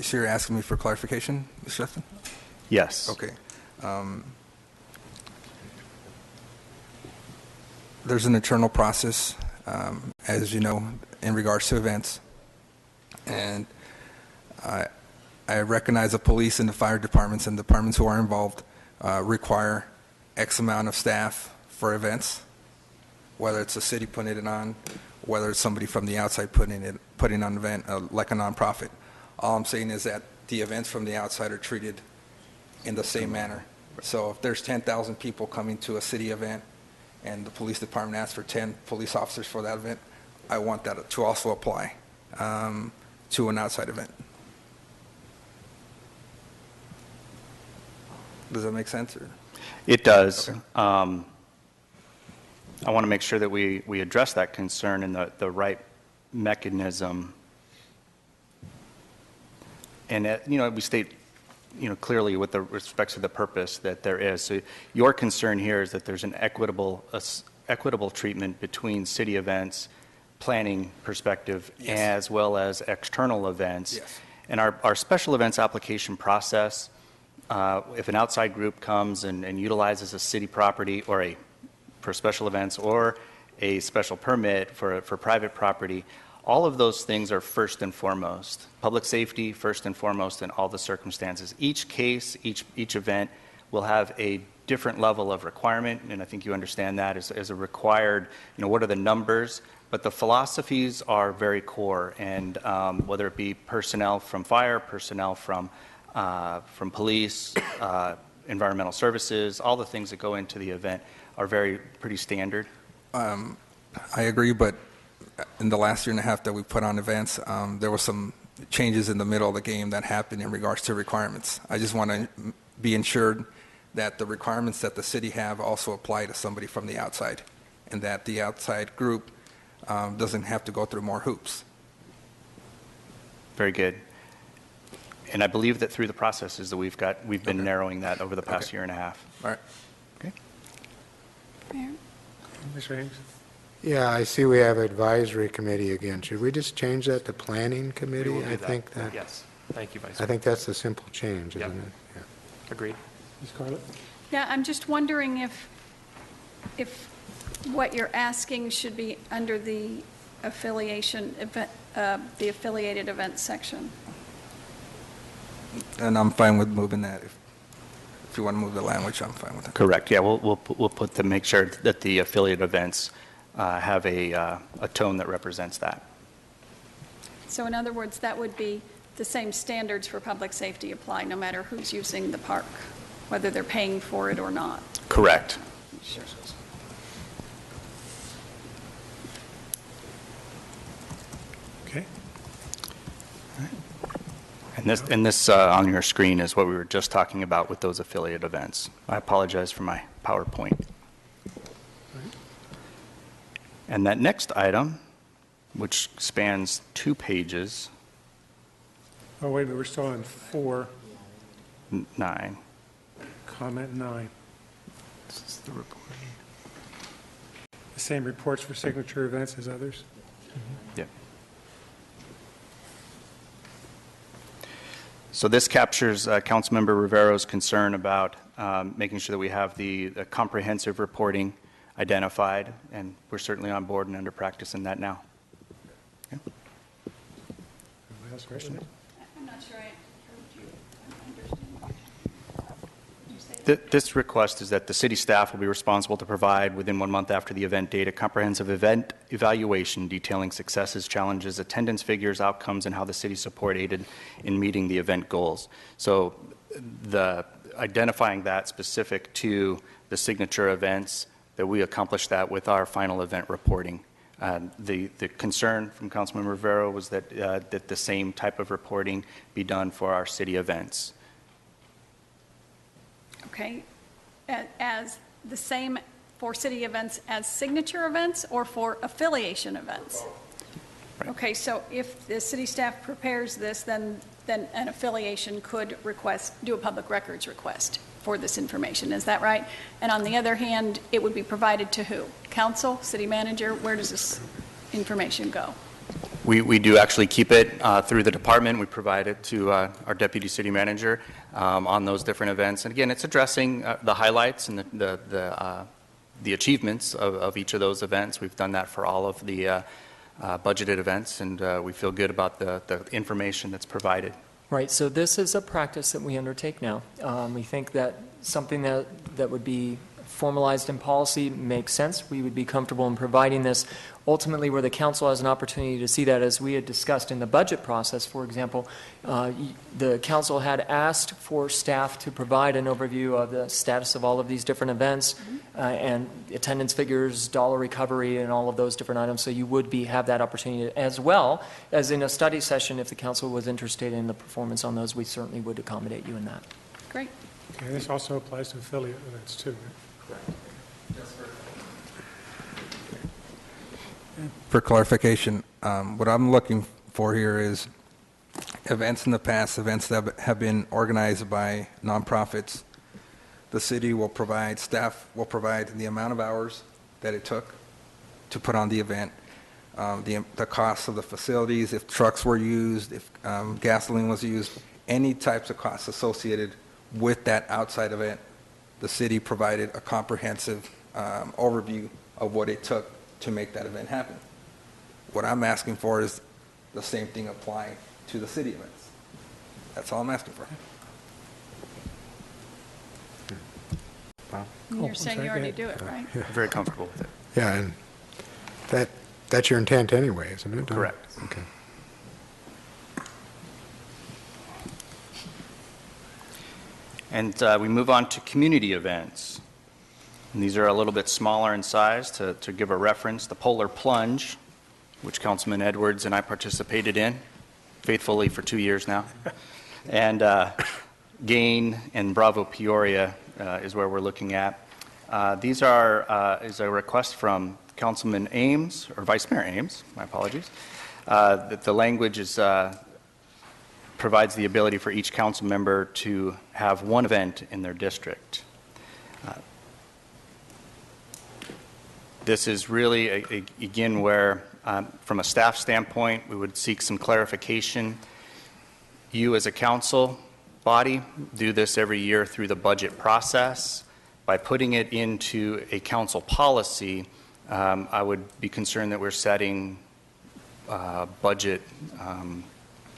So you're asking me for clarification, Mr. Sefton? Yes. Okay. There's an internal process, as you know, in regards to events. And I recognize the police and the fire departments and departments who are involved require X amount of staff for events, whether it's the city putting it on, whether it's somebody from the outside putting on an event, like a nonprofit. All I'm saying is that the events from the outside are treated in the same manner. So if there's 10,000 people coming to a city event and the police department asks for 10 police officers for that event, I want that to also apply to an outside event. Does that make sense? Or? It does. Okay. I want to make sure that we address that concern in the right mechanism. And, we state, clearly with the respects to the purpose that there is. So your concern here is that there's an equitable treatment between city events, planning perspective, Yes. as well as external events. Yes. And our special events application process, if an outside group comes and utilizes a city property for special events or a special permit for private property, all of those things are first and foremost. Public safety, first and foremost in all the circumstances. Each case, each event will have a different level of requirement, and I think you understand that as a required, what are the numbers? But the philosophies are very core, and whether it be personnel from fire, personnel from police, environmental services, all the things that go into the event are pretty standard. I agree, but in the last year and a half that we put on events, there were some changes in the middle of the game that happened in regards to requirements. I just want to be ensured that the requirements that the city have also apply to somebody from the outside, and that the outside group doesn't have to go through more hoops. Very good. And I believe that through the processes that we've been narrowing that over the past year and a half. All right. Okay. Mayor? Mr. Ames? Yeah, I see we have advisory committee again. Should we just change that to planning committee? We will do I that. think that, Yes. Thank you, Vice I Mayor. think that's a simple change, isn't Yep. it? Yeah. Agreed. Ms. Scarlett? Yeah, I'm just wondering if what you're asking should be under the affiliated event section. And I'm fine with moving that. If you want to move the language, I'm fine with it. Correct. Yeah, we'll make sure that the affiliate events have a tone that represents that. So in other words, that would be the same standards for public safety apply no matter who's using the park, whether they're paying for it or not. Correct. Okay. And this on your screen is what we were just talking about with those affiliate events. I apologize for my PowerPoint. And that next item, which spans 2 pages, Oh, wait a minute, we're still on 4. 9. Comment 9. This is the reporting. The same reports for signature events as others? Yeah. So this captures Councilmember Rivero's concern about making sure that we have the comprehensive reporting identified, and we're certainly on board and under practice in that now. Okay. Anybody else question? I'm not sure I heard you. I understand. You say that? This request is that the city staff will be responsible to provide, within 1 month after the event date, a comprehensive event evaluation detailing successes, challenges, attendance figures, outcomes, and how the city support aided in meeting the event goals. So identifying that specific to the signature events, that we accomplish that with our final event reporting. The concern from Councilmember Rivero was that the same type of reporting be done for our city events. Okay, as the same for city events as signature events or for affiliation events? Right. Okay, so if the city staff prepares this, then an affiliation could do a public records request for this information, is that right? And on the other hand, it would be provided to who? Council, city manager? Where does this information go? We do actually keep it through the department. We provide it to our deputy city manager on those different events. And again, it's addressing the highlights and the achievements of each of those events. We've done that for all of the budgeted events, and we feel good about the information that's provided. Right, so this is a practice that we undertake now. We think that something that would be formalized in policy makes sense. We would be comfortable in providing this ultimately where the council has an opportunity to see that. As we had discussed in the budget process, for example, the council had asked for staff to provide an overview of the status of all of these different events and attendance figures, dollar recovery, and all of those different items. So you would have that opportunity, as well as in a study session. If the council was interested in the performance on those, we certainly would accommodate you in that. Great. Okay, this also applies to affiliate events too, right? For clarification, what I'm looking for here is events in the past, events that have been organized by nonprofits. The city will provide, staff will provide the amount of hours that it took to put on the event, the cost of the facilities, if trucks were used, if gasoline was used, any types of costs associated with that outside event. The city provided a comprehensive overview of what it took to make that event happen. What I'm asking for is the same thing apply to the city events. That's all I'm asking for. And you're saying you already do it, right? Very comfortable with it. Yeah, and that's your intent anyway, isn't it? Correct. Okay. And we move on to community events. And these are a little bit smaller in size. To give a reference, the Polar Plunge, which Councilman Edwards and I participated in faithfully for 2 years now, and Gain and Bravo Peoria is where we're looking at. These is a request from Councilman Ames, or Vice Mayor Ames, my apologies. That the language is provides the ability for each council member to have one event in their district. This is really, again, where, from a staff standpoint, we would seek some clarification. You, as a council body, do this every year through the budget process. By putting it into a council policy, I would be concerned that we're setting budget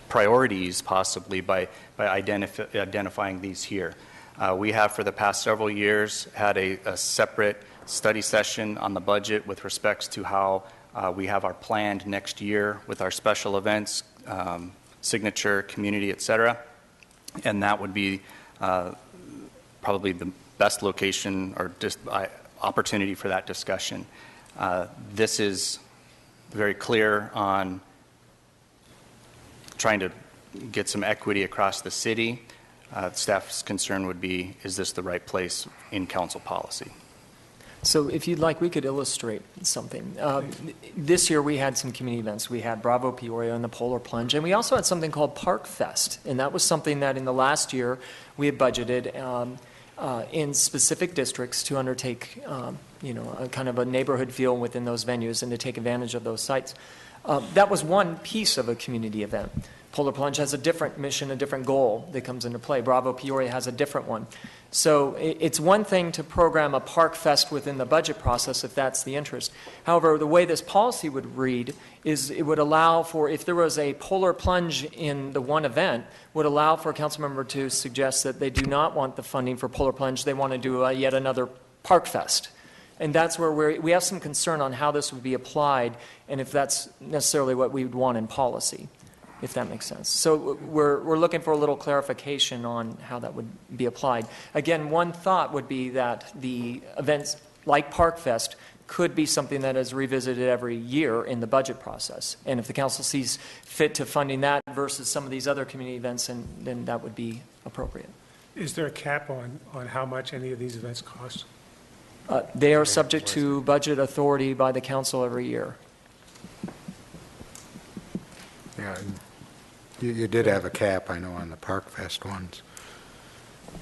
priorities possibly by identifying these here. We have for the past several years had a separate study session on the budget with respects to how we have our planned next year with our special events, signature, community, et cetera. And that would be probably the best location or opportunity for that discussion. This is very clear on trying to get some equity across the city. Staff's concern would be, is this the right place in council policy? So if you'd like, we could illustrate something. This year we had some community events. We had Bravo Peoria and the Polar Plunge, and we also had something called Park Fest, and that was something that in the last year we had budgeted. in specific districts to undertake, a kind of a neighborhood feel within those venues and to take advantage of those sites. That was one piece of a community event. Polar Plunge has a different mission, a different goal that comes into play. Bravo Peoria has a different one. So it's one thing to program a park fest within the budget process if that's the interest. However, the way this policy would read is it would allow for, if there was a Polar Plunge in the one event, would allow for a council member to suggest that they do not want the funding for Polar Plunge, they want to do yet another park fest. And that's where we have some concern on how this would be applied and if that's necessarily what we would want in policy, if that makes sense. So we're looking for a little clarification on how that would be applied. Again, one thought would be that the events like Park Fest could be something that is revisited every year in the budget process. And if the council sees fit to funding that versus some of these other community events, then that would be appropriate. Is there a cap on how much any of these events cost? They are subject to budget authority by the council every year. Yeah, you did have a cap, I know, on the Park Fest ones.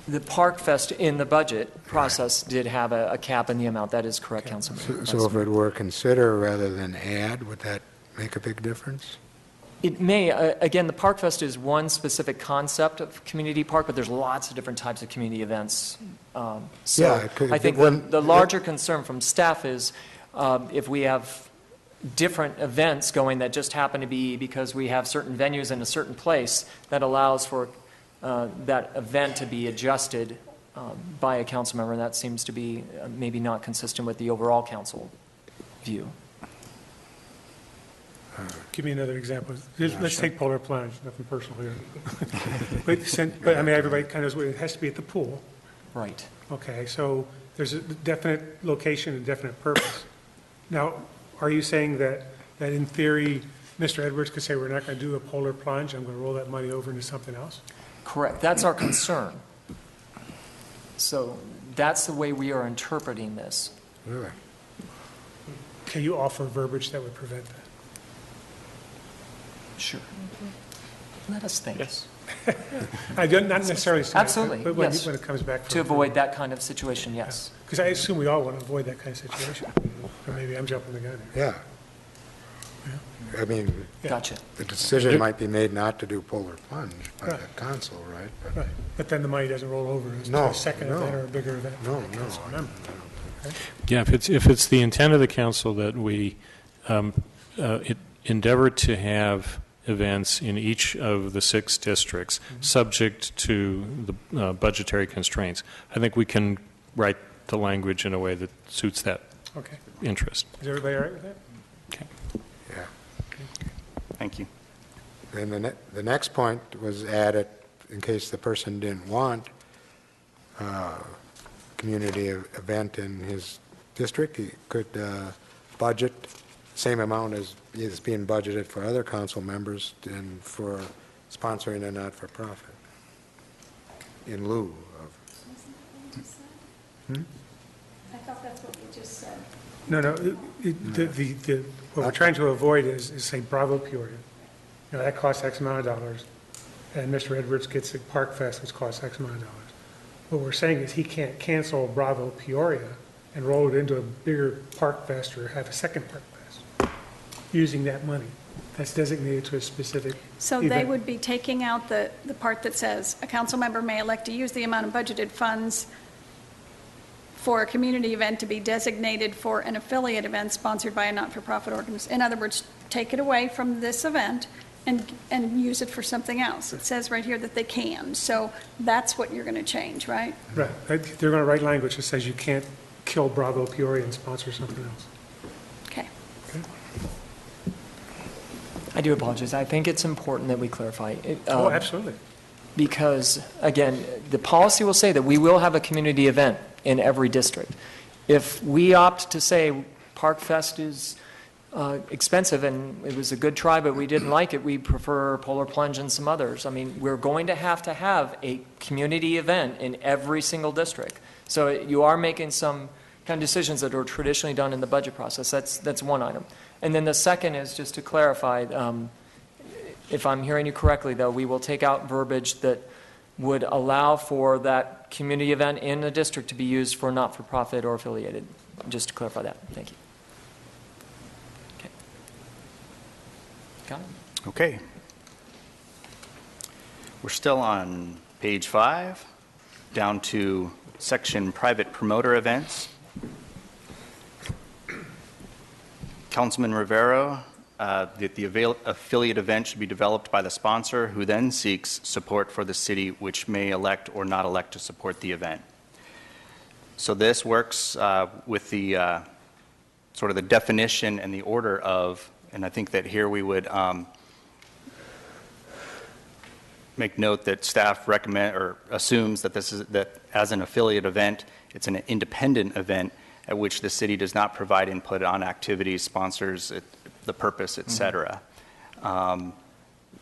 The Park Fest in the budget process did have a cap in the amount. That is correct, Councilman. So if it were consider rather than add, would that make a big difference? It may. Again, the Park Fest is one specific concept of community park, but there's lots of different types of community events. I think the larger concern from staff is if we have different events going that just happen to be because we have certain venues in a certain place, that allows for that event to be adjusted by a council member, and that seems to be maybe not consistent with the overall council view. Give me another example. Let's take Polar Plunge, nothing personal here. but I mean, everybody kind of knows it has to be at the pool. Right. Okay, so there's a definite location and definite purpose. Now, are you saying that in theory, Mr. Edwards could say, we're not going to do a Polar Plunge, I'm going to roll that money over into something else? Correct. That's our concern. So that's the way we are interpreting this. Really? Can you offer verbiage that would prevent that? Sure. Let us think. Yes. I don't, not necessarily tonight, Absolutely, but when, yes. when it comes back. To avoid that kind of situation, yes. Because I assume we all want to avoid that kind of situation. Or maybe I'm jumping the gun here. Yeah. I mean, Gotcha. the decision might be made not to do Polar Plunge by the council, right? But Right, but then the money doesn't roll over to No, a second no. event or a bigger event. No, for the council no. member. Yeah, if it's the intent of the council that we endeavor to have events in each of the 6 districts, subject to the budgetary constraints, I think we can write the language in a way that suits that Okay. interest. Is everybody all right with that? Okay. yeah. Thank you. Then the next point was added in case the person didn't want community event in his district, he could budget same amount as is being budgeted for other council members and for sponsoring a not-for-profit in lieu of. I thought that's what you just said. No, what we're trying to avoid is say Bravo Peoria. You know, that costs X amount of dollars, and Mr. Edwards gets a Park Fest, which costs X amount of dollars. What we're saying is he can't cancel Bravo Peoria and roll it into a bigger Park Fest or have a second Park Fest using that money that's designated to a specific So they event. would be taking out the part that says, a council member may elect to use the amount of budgeted funds for a community event to be designated for an affiliate event sponsored by a not-for-profit organization. In other words, take it away from this event and use it for something else. It says right here that they can. So that's what you're going to change, right? Right. They're going to write language that says you can't kill Bravo Peoria and sponsor something else. Okay. I do apologize. I think it's important that we clarify. Oh, absolutely. Because, again, the policy will say that we will have a community event in every district. If we opt to say Park Fest is expensive and it was a good try, but we didn't like it, we prefer Polar Plunge and some others. I mean, we're going to have a community event in every single district. So you are making some kind of decisions that are traditionally done in the budget process. That's one item. And then the second is, just to clarify, if I'm hearing you correctly, though, we will take out verbiage that would allow for that community event in the district to be used for not-for-profit or affiliated. Just to clarify that. Thank you. Okay. Got it? Okay. We're still on page 5, down to section private promoter events. Councilman Rivero, that the affiliate event should be developed by the sponsor, who then seeks support for the city, which may elect or not elect to support the event. So this works with the sort of the definition and the order of, and I think that here we would make note that staff recommend or assumes that this is that as an affiliate event, it's an independent event at which the city does not provide input on activities, sponsors, the purpose, et cetera.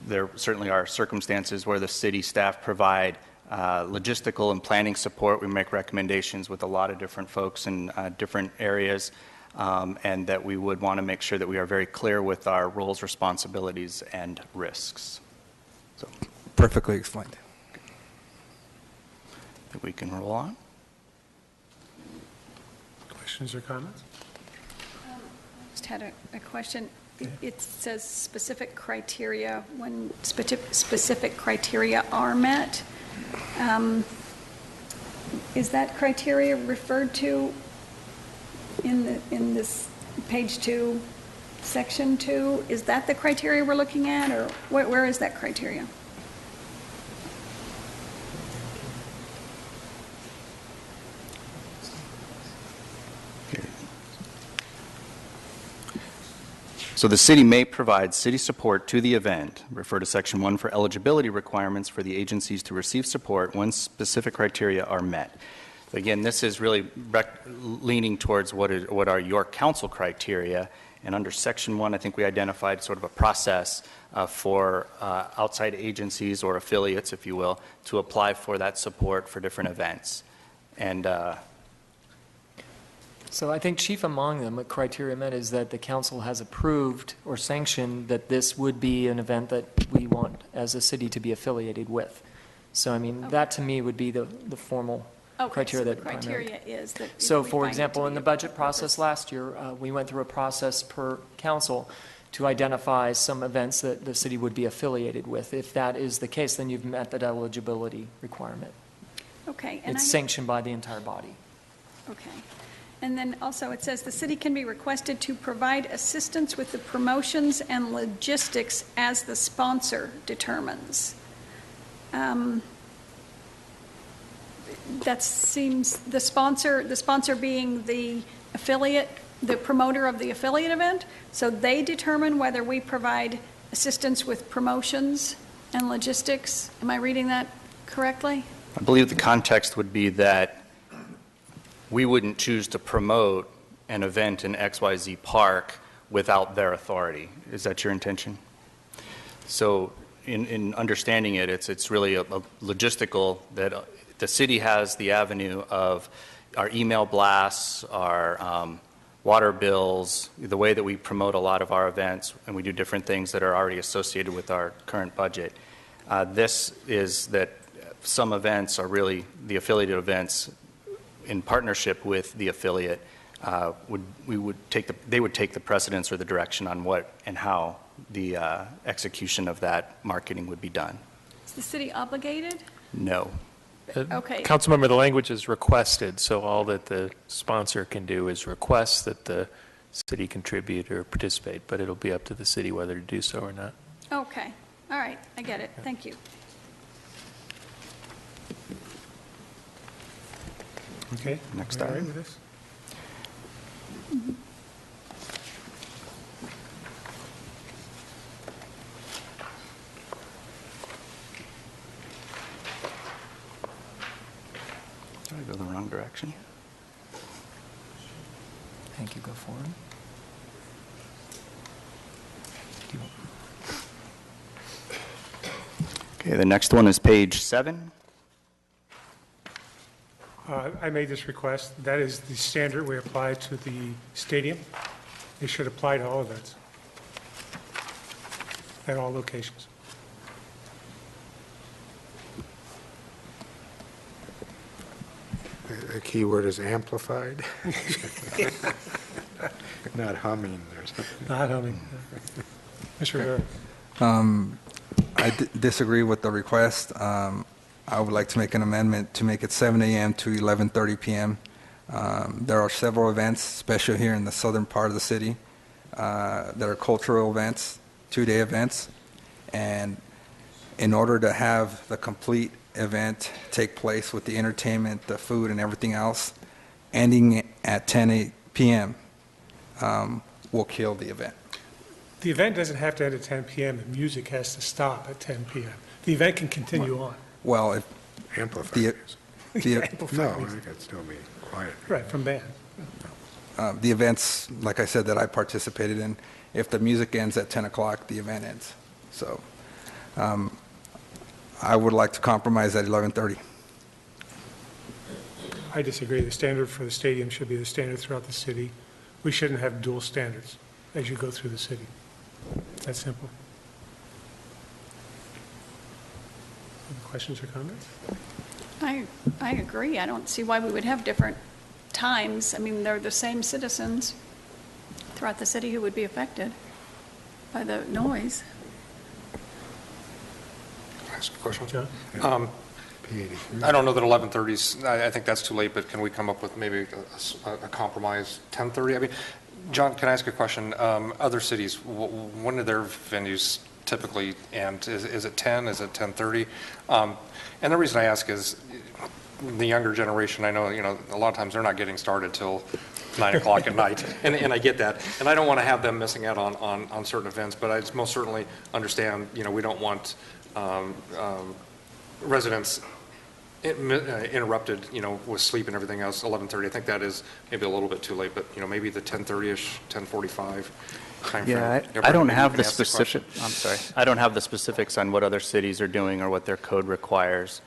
There certainly are circumstances where the city staff provide logistical and planning support. We make recommendations with a lot of different folks in different areas, and that we would want to make sure that we are very clear with our roles, responsibilities, and risks. So, Perfectly explained. I think we can roll on. Questions or comments? Just had a question. It says specific criteria when specific criteria are met. Is that criteria referred to in this page 2, section 2? Is that the criteria we're looking at, or where is that criteria? So the city may provide city support to the event, refer to section 1 for eligibility requirements for the agencies to receive support when specific criteria are met. Again, this is really leaning towards what are your council criteria, and under section 1 I think we identified sort of a process for outside agencies or affiliates, if you will, to apply for that support for different events. And So I think chief among them, what criteria met is that the council has approved or sanctioned that this would be an event that we want as a city to be affiliated with. So, I mean, that to me would be the formal criteria so that the criteria is that. if So, we for find it example, to in be the a budget purpose- process last year, we went through a process per council to identify some events that the city would be affiliated with. If that is the case, then you've met that eligibility requirement. Okay. And It's sanctioned by the entire body. Okay. And then also it says the city can be requested to provide assistance with the promotions and logistics as the sponsor determines. That seems, the sponsor being the affiliate, the promoter of the affiliate event, so they determine whether we provide assistance with promotions and logistics. Am I reading that correctly? I believe the context would be that we wouldn't choose to promote an event in XYZ Park without their authority. Is that your intention? So in understanding it, it's really a logistical that the city has the avenue of our email blasts, our water bills, the way that we promote a lot of our events, and we do different things that are already associated with our current budget. This is that some events are really the affiliated events in partnership with the affiliate. They would take the precedence or the direction on what and how the execution of that marketing would be done. Is the city obligated? No. Okay. Councilmember, the language is requested, so all that the sponsor can do is request that the city contribute or participate, but it'll be up to the city whether to do so or not. Okay. All right. I get it. Thank you. Okay. Next all right item. with this? Did I go the wrong direction? Thank you. Go forward. Okay, the next one is page 7. I made this request. That is the standard we apply to the stadium. It should apply to all events at all locations. the key word is amplified? Not humming or something. Not humming. Mr. Rivera. I disagree with the request. I would like to make an amendment to make it 7 a.m. to 11:30 p.m. There are several events, especially here in the southern part of the city, that are cultural events, 2-day events, and in order to have the complete event take place with the entertainment, the food, and everything else, ending at 10 p.m. Will kill the event. The event doesn't have to end at 10 p.m. The music has to stop at 10 p.m. The event can continue on. Well, if Amplified. No, Amplified. I could still be quiet. Right, from band. the events, like I said, that I participated in, if the music ends at 10 o'clock, the event ends. So I would like to compromise at 11:30. I disagree. The standard for the stadium should be the standard throughout the city. We shouldn't have dual standards as you go through the city. That's simple. Any questions or comments? I agree. I don't see why we would have different times. I mean, they're the same citizens throughout the city who would be affected by the noise. Can I ask a question? John? I don't know that 11:30's, I think that's too late, but can we come up with maybe a compromise, 10:30? I mean, John, can I ask a question? Other cities, when do their venues typically end? Is it 10? Is it 10:30? And the reason I ask is the younger generation, I know, a lot of times they're not getting started till 9 o'clock at night, and I get that. And I don't want to have them missing out on certain events, but I most certainly understand, we don't want residents interrupted, with sleep and everything else, 11:30. I think that is maybe a little bit too late, but, maybe the 10:30-ish, 10:45 timeframe. Yeah, I don't have the specific, I'm sorry, I don't have the specifics on what other cities are doing or what their code requires.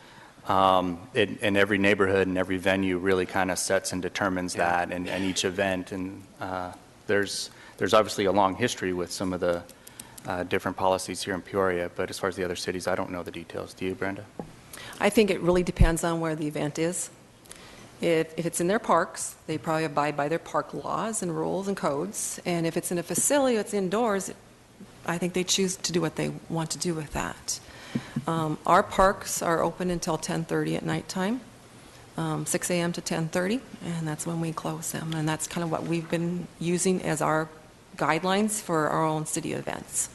And every neighborhood and every venue really kind of sets and determines that, and each event. And there's obviously a long history with some of the different policies here in Peoria, but as far as the other cities, I don't know the details. Do you, Brenda? I think it really depends on where the event is. If it's in their parks, they probably abide by their park laws and rules and codes. And if it's in a facility that's indoors, I think they choose to do what they want to do with that. Our parks are open until 10:30 at nighttime, 6 a.m. to 10:30, and that's when we close them. And that's kind of what we've been using as our guidelines for our own city events.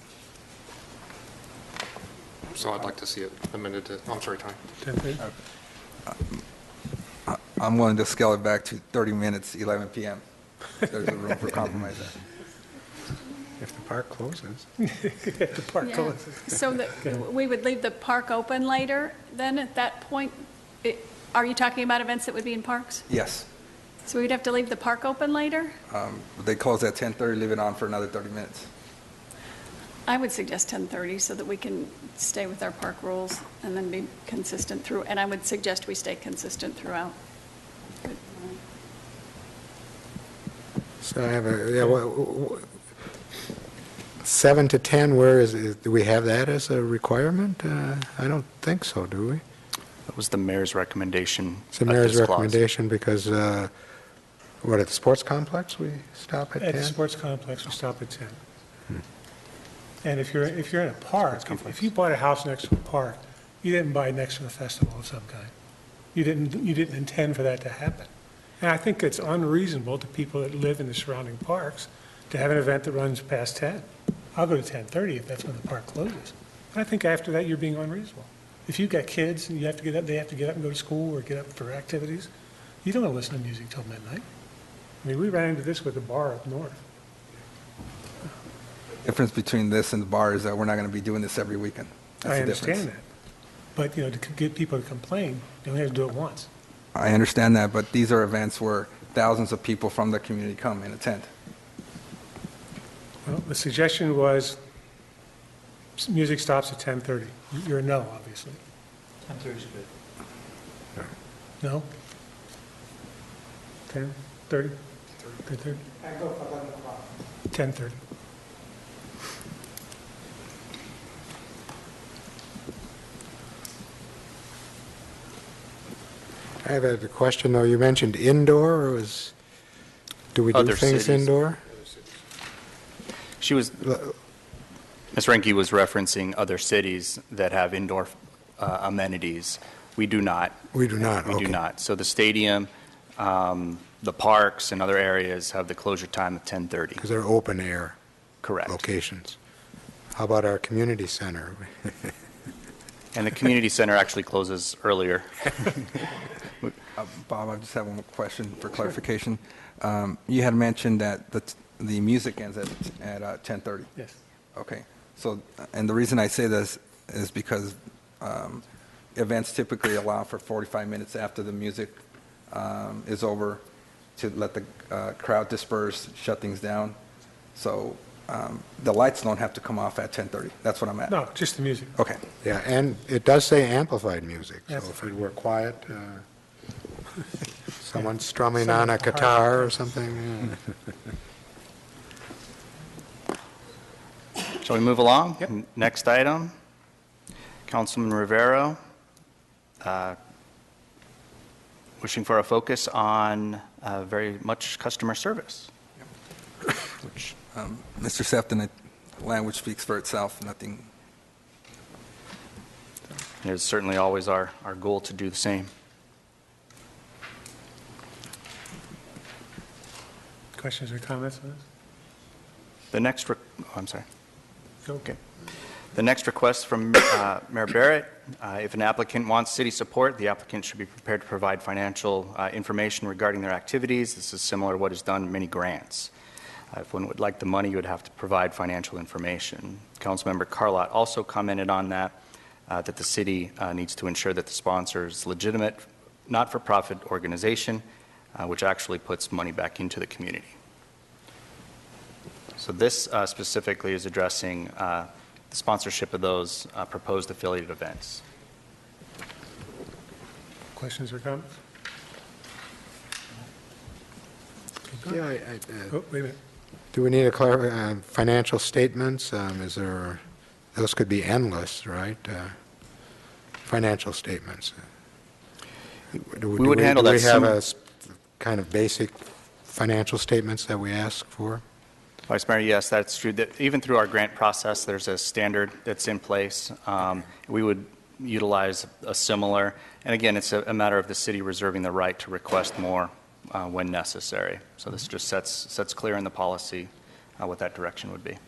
So I'd like to see it amended to, I'm sorry, Ty. 10:30? I'm willing to scale it back to 30 minutes, 11 p.m. There's a room for compromise there. If the park closes. The park Yeah. closes. So we would leave the park open later, then, at that point? Are you talking about events that would be in parks? Yes. So we'd have to leave the park open later? They close at 10:30, leave it on for another 30 minutes. I would suggest 10:30 so that we can stay with our park rules and then be consistent through, and I would suggest we stay consistent throughout. So I have a, 7 to 10, do we have that as a requirement? I don't think so, do we? That was the mayor's recommendation. It's the mayor's recommendation because, at the sports complex, we stop at 10? At the sports complex, we stop at 10. And if you're in a park, if you bought a house next to a park, you didn't buy next to a festival of some kind. You didn't intend for that to happen. And I think it's unreasonable to people that live in the surrounding parks to have an event that runs past 10. I'll go to 10:30 if that's when the park closes. But I think after that, you're being unreasonable. If you've got kids and they have to get up and go to school or get up for activities, you don't want to listen to music till midnight. I mean, we ran into this with the bar up north. Difference between this and the bar is that we're not going to be doing this every weekend. That's I the understand difference. that. But, to get people to complain, you only have to do it once. I understand that, but these are events where thousands of people from the community come and attend. Well, the suggestion was music stops at 10:30. You're a no, obviously. 10:30 is good. No? 10:30? 10:30? I go for 11 o'clock. 10:30. I have a question, though. You mentioned indoor, or do we do Other things cities. indoor? Ms. Renke was referencing other cities that have indoor amenities. We do not. We do not, We do okay. not. So the stadium, the parks, and other areas have the closure time of 10:30. Because they're open-air Correct. locations. How about our community center? And the community center actually closes earlier. Bob, I just have one question for clarification. You had mentioned that the music ends at 10:30. Yes. Okay. So, and the reason I say this is because events typically allow for 45 minutes after the music is over to let the crowd disperse, shut things down. So the lights don't have to come off at 10:30. That's what I'm at. No, just the music. Okay. Yeah, and it does say amplified music, so Yes. if it were quiet, someone strumming Someone on a with a harp. guitar or something. Shall we move along? Yep. Next item, Councilman Rivero, wishing for a focus on very much customer service. Which, Mr. Sefton, language speaks for itself. Nothing. It is certainly always our goal to do the same. Questions or comments on this? The next, I'm sorry. Go. Okay. The next request from Mayor Barrett, if an applicant wants city support, the applicant should be prepared to provide financial information regarding their activities. This is similar to what is done in many grants. If one would like the money, you would have to provide financial information. Councilmember Carlott also commented on that, that the city needs to ensure that the sponsor is legitimate, not-for-profit organization, which actually puts money back into the community. So this specifically is addressing the sponsorship of those proposed affiliated events. Questions or comments? Okay, go Yeah, ahead. Oh, wait a minute. do we need a financial statements? Those could be endless, right? Financial statements. We would handle that Do we have kind of basic financial statements that we ask for? Vice Mayor, yes, that's true. Even through our grant process, there's a standard that's in place. We would utilize a similar, and again, it's a matter of the city reserving the right to request more when necessary. So this just sets clear in the policy what that direction would be.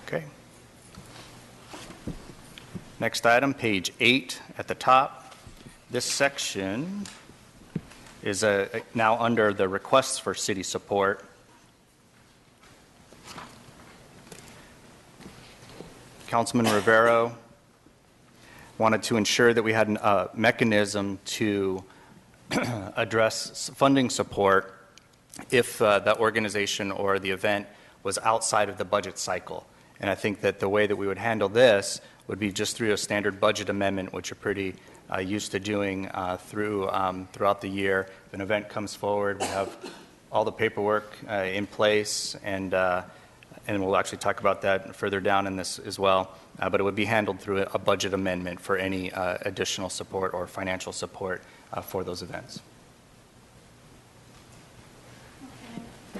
Okay. Next item, page 8 at the top. This section is now under the requests for city support. Councilman Rivero wanted to ensure that we had a mechanism to address funding support if that organization or the event was outside of the budget cycle. And I think that the way that we would handle this would be just through a standard budget amendment, which are pretty used to doing throughout the year. If an event comes forward, we have all the paperwork in place, and we'll actually talk about that further down in this as well. But it would be handled through a budget amendment for any additional support or financial support for those events.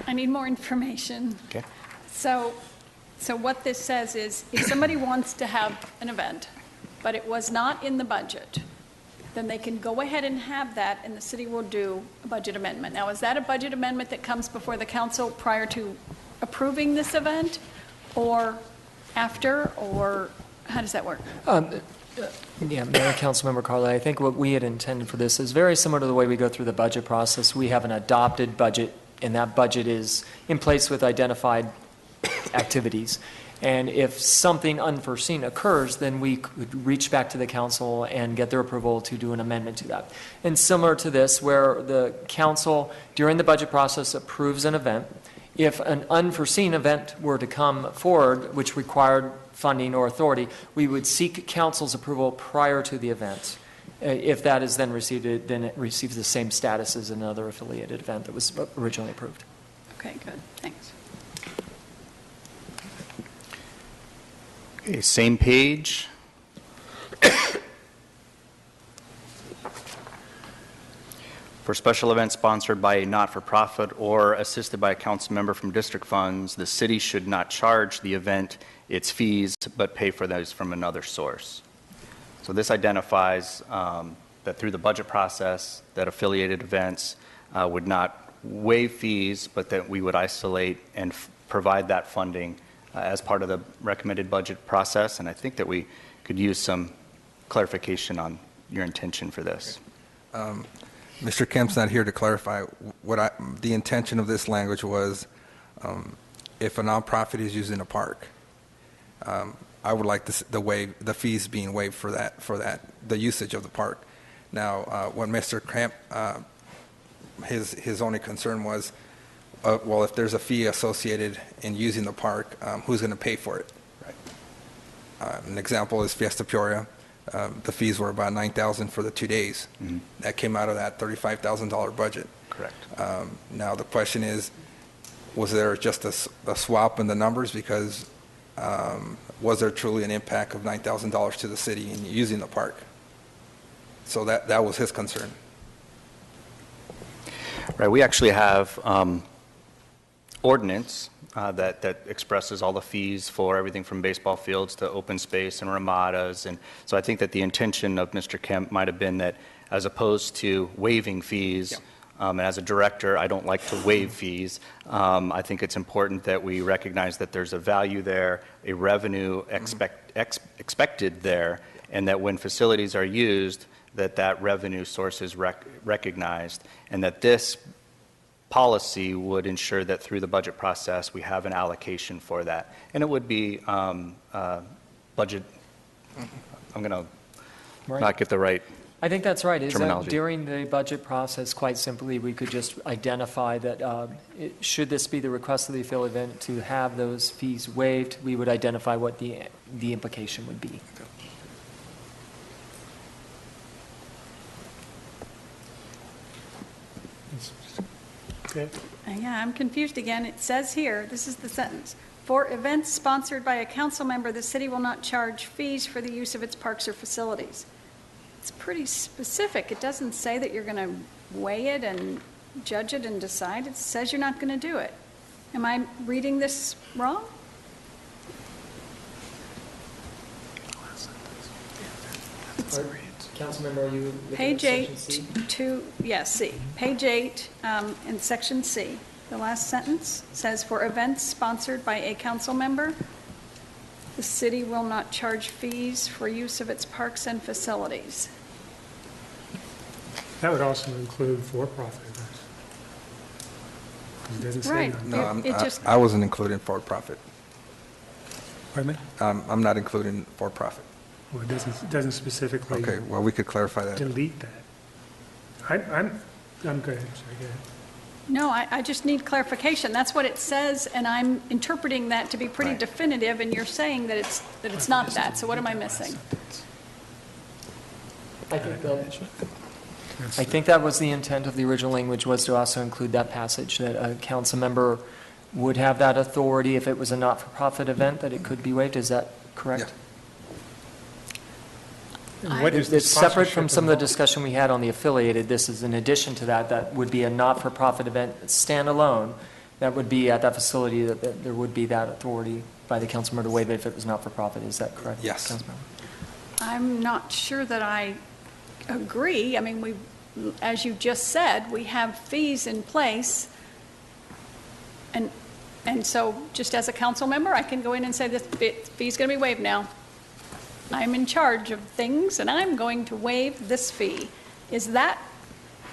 I need more information. Okay. So what this says is, if somebody wants to have an event, but it was not in the budget, then they can go ahead and have that, and the city will do a budget amendment. Now, is that a budget amendment that comes before the council prior to approving this event, or after, or how does that work? Yeah, Mayor and Councilmember Carla, I think what we had intended for this is very similar to the way we go through the budget process. We have an adopted budget, and that budget is in place with identified activities. And if something unforeseen occurs, then we could reach back to the council and get their approval to do an amendment to that. And similar to this, where the council, during the budget process, approves an event, if an unforeseen event were to come forward, which required funding or authority, we would seek council's approval prior to the event. If that is then received, then it receives the same status as another affiliated event that was originally approved. Okay, good, thanks. Okay, same page. For special events sponsored by a not-for-profit or assisted by a council member from district funds, the city should not charge the event its fees, but pay for those from another source. So this identifies that through the budget process, that affiliated events would not waive fees, but that we would isolate and provide that funding as part of the recommended budget process. And I think that we could use some clarification on your intention for this. Mr. Kemp's not here to clarify. The intention of this language was, if a nonprofit is using a park, I would like the fees being waived for that, the usage of the park. Now, what Mr. Kemp, his only concern was, well, if there's a fee associated in using the park, who's going to pay for it? Right. An example is Fiesta Peoria. The fees were about $9,000 for the 2 days. Mm-hmm. That came out of that $35,000 budget. Correct. Now the question is, was there just a swap in the numbers? Because was there truly an impact of $9,000 to the city in using the park? So that was his concern. Right. We actually have ordinance that expresses all the fees for everything from baseball fields to open space and ramadas. And so I think that the intention of Mr. Kemp might have been that as opposed to waiving fees, and as a director, I don't like to waive fees. I think it's important that we recognize that there's a value there, a revenue expected there, and that when facilities are used, that revenue source is recognized, and that this policy would ensure that through the budget process we have an allocation for that. And it would be budget, I'm going to not get the right I think that's right. Is that terminology. during the budget process, quite simply, we could just identify that should this be the request of the affiliate event to have those fees waived, we would identify what the implication would be. Okay. Yeah, I'm confused again. It says here, this is the sentence, "For events sponsored by a council member, the city will not charge fees for the use of its parks or facilities." It's pretty specific. It doesn't say that you're going to weigh it and judge it and decide. It says you're not going to do it. Am I reading this wrong? Councilmember, are you looking Page at 8, section C? C. Page 8 in section C. The last sentence says, "For events sponsored by a council member, the city will not charge fees for use of its parks and facilities." That would also include for-profit events. It doesn't say Right. non- No, It just- I wasn't including for-profit. Pardon me? I'm not including for-profit. Well, it doesn't specifically Okay, well, we could clarify that. delete that. I'm good. I'm sorry, go ahead. No, I just need clarification. That's what it says, and I'm interpreting that to be pretty Right. definitive, and you're saying that it's not that. So what am I missing? I think that was the intent of the original language, was to also include that passage, that a council member would have that authority if it was a not-for-profit event, that it could be waived. Is that correct? And what is the It's separate from sponsorship some of the involved? discussion we had on the affiliated. This is in addition to that. That would be a not-for-profit event standalone. That would be at that facility, that there would be that authority by the council member to waive it if it was not-for-profit. Is that correct? Yes. Councilmember? I'm not sure that I agree. I mean, as you just said, we have fees in place. And so just as a council member, I can go in and say, this fee's going to be waived now. I'm in charge of things, and I'm going to waive this fee. Is that,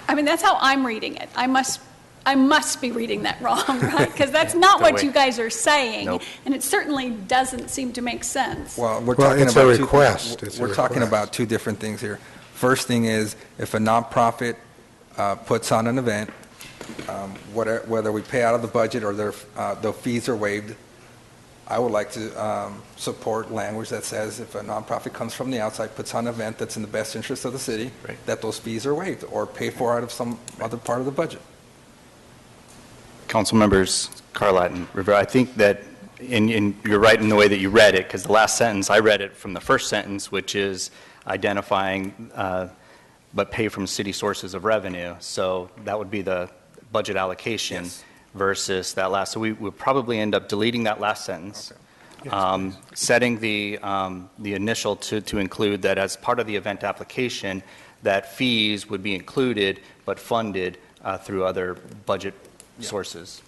I mean, that's how I'm reading it. I must be reading that wrong, right? Because that's not what you guys are saying. Nope. And it certainly doesn't seem to make sense. Well, we're Well, talking it's a about request. It's a we're talking request. about two different things here. First thing is, if a nonprofit puts on an event, whether we pay out of the budget or the fees are waived, I would like to support language that says if a nonprofit comes from the outside, puts on an event that's in the best interest of the city, Right. that those fees are waived or paid for out of some other part of the budget. Council members Carlott and Rivera, I think that And you're right in the way that you read it, because the last sentence, I read it from the first sentence, which is identifying but pay from city sources of revenue. So that would be the budget allocation versus that last. So we would probably end up deleting that last sentence, setting the initial to include that as part of the event application, that fees would be included but funded through other budget sources.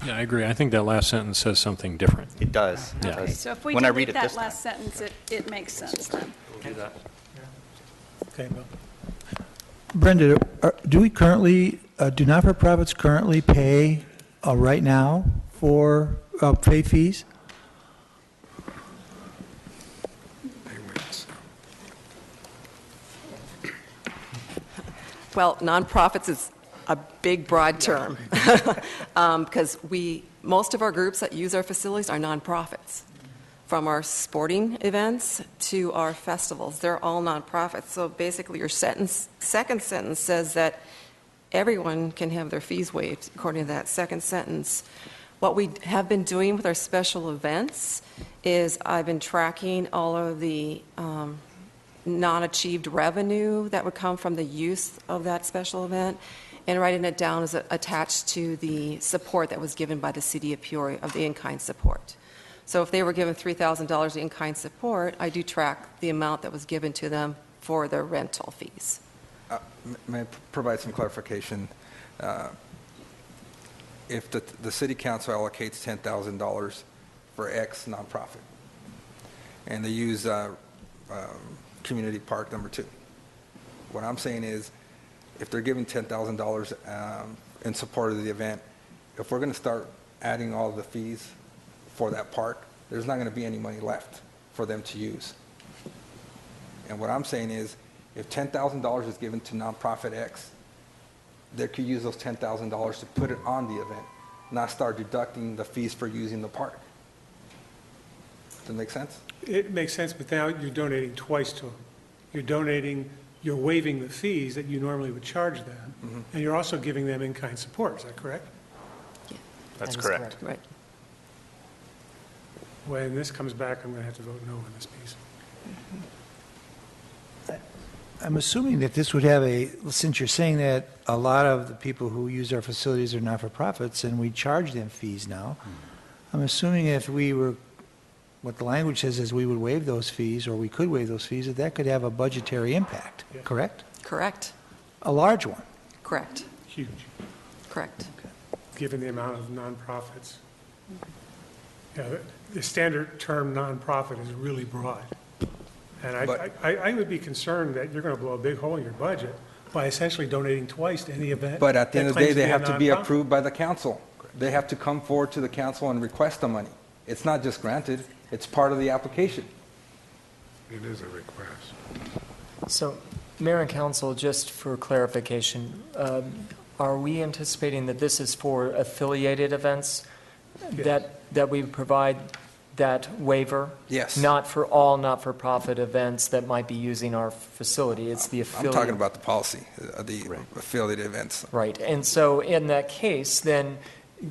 Yeah, I agree. I think that last sentence says something different. It does. Yeah. Okay, so if we When I read delete it that this last sentence, it makes sense then. We'll do that. Okay, Bill. Brenda, do we currently, do not-for-profits currently pay right now for pay fees? Well, nonprofits is a big, broad term, because most of our groups that use our facilities are nonprofits. From our sporting events to our festivals, they're all nonprofits. So basically, your second sentence says that everyone can have their fees waived, according to that second sentence. What we have been doing with our special events is I've been tracking all of the non-achieved revenue that would come from the use of that special event, and writing it down as attached to the support that was given by the city of Peoria, of the in-kind support. So if they were given $3,000 in-kind support, I do track the amount that was given to them for their rental fees. May I provide some clarification? If the city council allocates $10,000 for X nonprofit, and they use Community Park number 2, what I'm saying is, if they're giving $10,000 in support of the event, if we're going to start adding all the fees for that park, there's not going to be any money left for them to use. And what I'm saying is, if $10,000 is given to nonprofit X, they could use those $10,000 to put it on the event, not start deducting the fees for using the park. Does that make sense? It makes sense, but now you're donating twice to them. You're waiving the fees that you normally would charge them, and you're also giving them in-kind support. Is that correct? That's That is correct. Right. When this comes back, I'm going to have to vote no on this piece. I'm assuming that this would have since you're saying that a lot of the people who use our facilities are not-for-profits and we charge them fees now, I'm assuming if we were, what the language says is we would waive those fees, or we could waive those fees, that could have a budgetary impact, correct? Correct. A large one. Correct. Huge, Correct. given the amount of nonprofits. The standard term nonprofit is really broad. And I would be concerned that you're going to blow a big hole in your budget by essentially donating twice to any event. But at the end of the day, they have to be nonprofit. approved by the council. They have to come forward to the council and request the money. It's not just granted, it's part of the application. It is a request. So, Mayor and Council, just for clarification, are we anticipating that this is for affiliated events? Yes. That we provide that waiver? Yes. Not for all not-for-profit events that might be using our facility, it's the I'm affiliate. talking about the policy, the affiliated events. Right, and so in that case, then,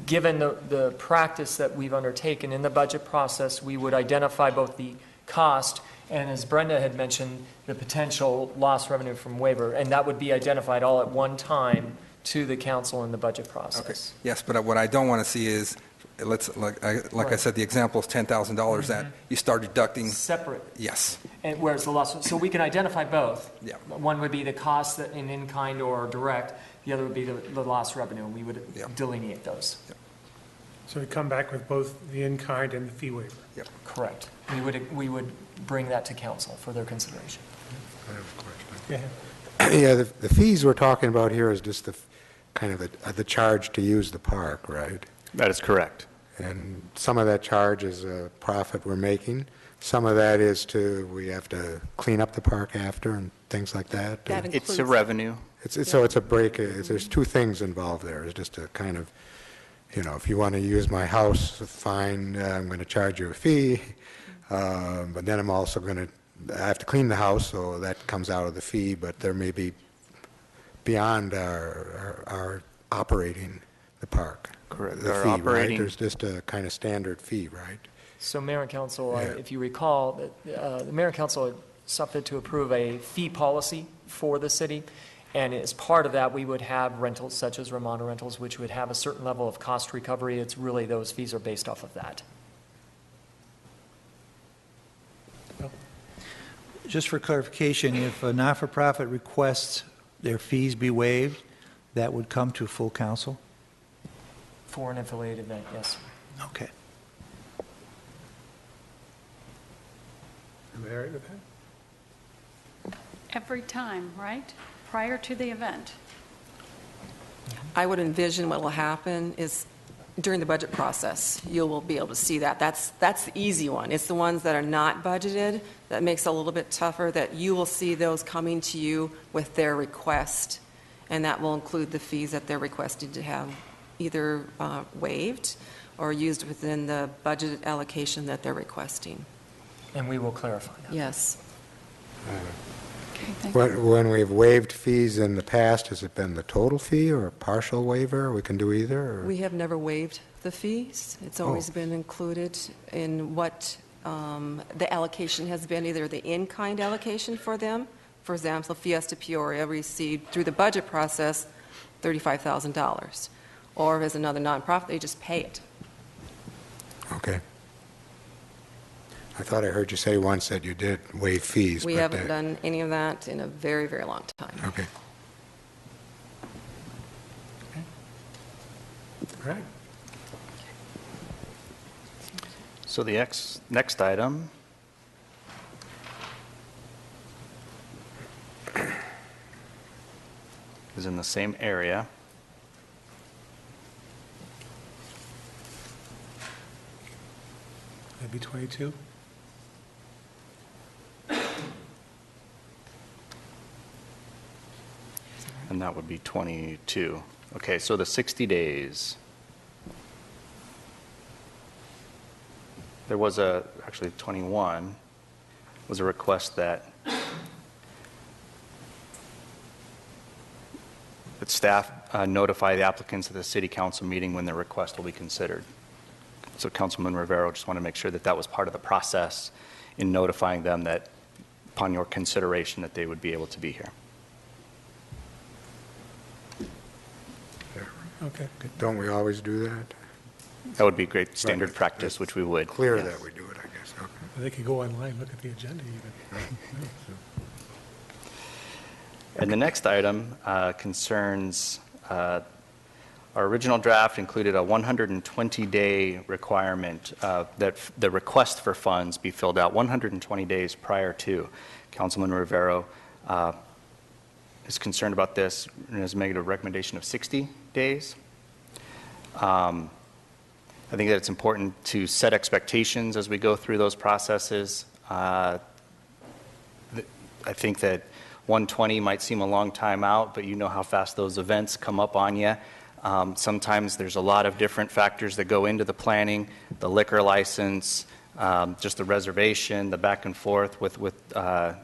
given the practice that we've undertaken in the budget process, we would identify both the cost and, as Brenda had mentioned, the potential lost revenue from waiver, and that would be identified all at one time to the council in the budget process. Okay, yes, but what I don't want to see is, I said, the example is $10,000 that you start deducting. Separate. Yes. And whereas the loss, so we can identify both. Yeah. One would be the cost in kind or direct, the other would be the lost revenue, and we would delineate those. So we come back with both the in-kind and the fee waiver. Yep. Correct. We would bring that to council for their consideration. I have a question. Go ahead. Yeah, the fees we're talking about here is just the kind of the charge to use the park, right? That is correct. And some of that charge is a profit we're making. Some of that is we have to clean up the park after and things like that. That It's includes- a revenue. So it's a break, there's two things involved there. It's just a kind of, if you want to use my house, fine, I'm going to charge you a fee, but then I'm also I have to clean the house, so that comes out of the fee, but there may be beyond our operating the park, Correct. the Our fee, right? operating- There's just a kind of standard fee, right? So Mayor and Council, Yeah. if you recall, the Mayor and Council had something to approve a fee policy for the city, and as part of that, we would have rentals such as Ramada Rentals, which would have a certain level of cost recovery. It's really, those fees are based off of that. Just for clarification, if a not-for-profit requests their fees be waived, that would come to full council? For an affiliated event, yes. Okay. Am I right with that? Every time, right? Prior to the event. I would envision what will happen is during the budget process, you will be able to see that. That's the easy one. It's the ones that are not budgeted that makes it a little bit tougher, that you will see those coming to you with their request, and that will include the fees that they're requesting to have either waived or used within the budget allocation that they're requesting. And we will clarify that. Yes. Okay, thank you. When we've waived fees in the past, has it been the total fee or a partial waiver? We can do either? Or? We have never waived the fees. It's always been included in what the allocation has been, either the in-kind allocation for them. For example, Fiesta Peoria received, through the budget process, $35,000. Or if it's another nonprofit, they just pay it. Okay. I thought I heard you say once that you did waive fees. We but, haven't done any of that in a very, very long time. Okay. All right. So the next item is in the same area. That'd be 22. And that would be 22. Okay, so the 60 days. There was actually 21, was a request that staff notify the applicants at the city council meeting when their request will be considered. So Councilman Rivero just want to make sure that that was part of the process in notifying them that upon your consideration that they would be able to be here. Okay. Don't we always do that? That would be great standard Right. practice, which we would. Clear yes. that we do it, I guess. Okay. They could go online, look at the agenda even. And the next item concerns, our original draft included a 120-day requirement that the request for funds be filled out 120 days prior to. Councilman Rivero is concerned about this and has made a recommendation of 60 days. I think that it's important to set expectations as we go through those processes. I think that 120 might seem a long time out, but you know how fast those events come up on you. Sometimes there's a lot of different factors that go into the planning, the liquor license, just the reservation, the back and forth with a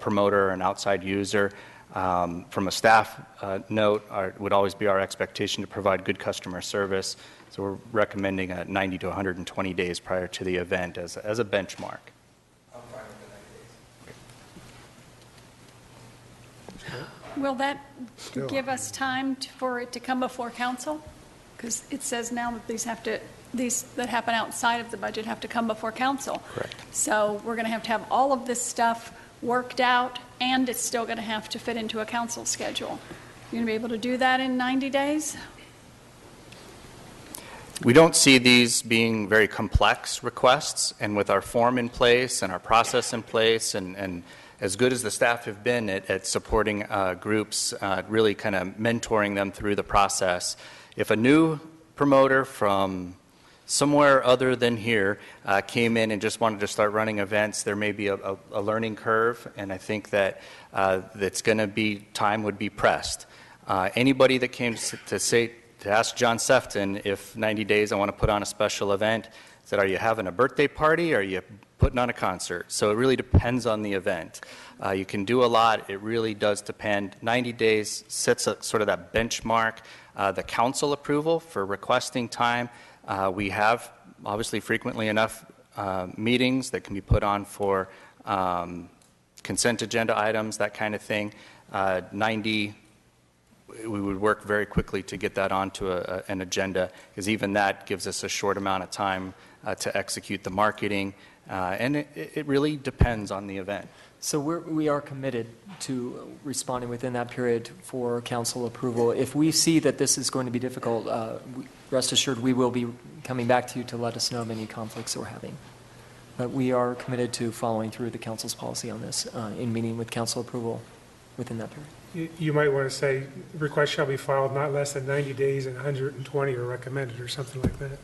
promoter or an outside user. From a staff note, would always be our expectation to provide good customer service. So we're recommending 90 to 120 days prior to the event as a benchmark. I'm fine with the 90 days. Will that Still. give us time for it to come before council? Because it says now that these that happen outside of the budget have to come before council. Correct. So we're going to have all of this stuff worked out, and it's still going to have to fit into a council schedule. You're going to be able to do that in 90 days? We don't see these being very complex requests, and with our form in place and our process in place, and as good as the staff have been at supporting groups, really kind of mentoring them through the process, if a new promoter from somewhere other than here came in and just wanted to start running events, there may be a learning curve, and I think that that's going to be, time would be pressed. Anybody that came to ask John Sefton if 90 days I want to put on a special event, said, are you having a birthday party? Are you putting on a concert. So it really depends on the event. You can do a lot. It really does depend. 90 days sets a, sort of that benchmark. The council approval for requesting time. We have obviously frequently enough meetings that can be put on for consent agenda items, that kind of thing. 90, we would work very quickly to get that onto an agenda, because even that gives us a short amount of time to execute the marketing, and it really depends on the event. So we are committed to responding within that period for council approval. If we see that this is going to be difficult, rest assured we will be coming back to you to let us know of any conflicts we're having. But we are committed to following through the council's policy on this in meeting with council approval within that period. You might want to say, request shall be filed not less than 90 days and 120 are recommended, or something like that.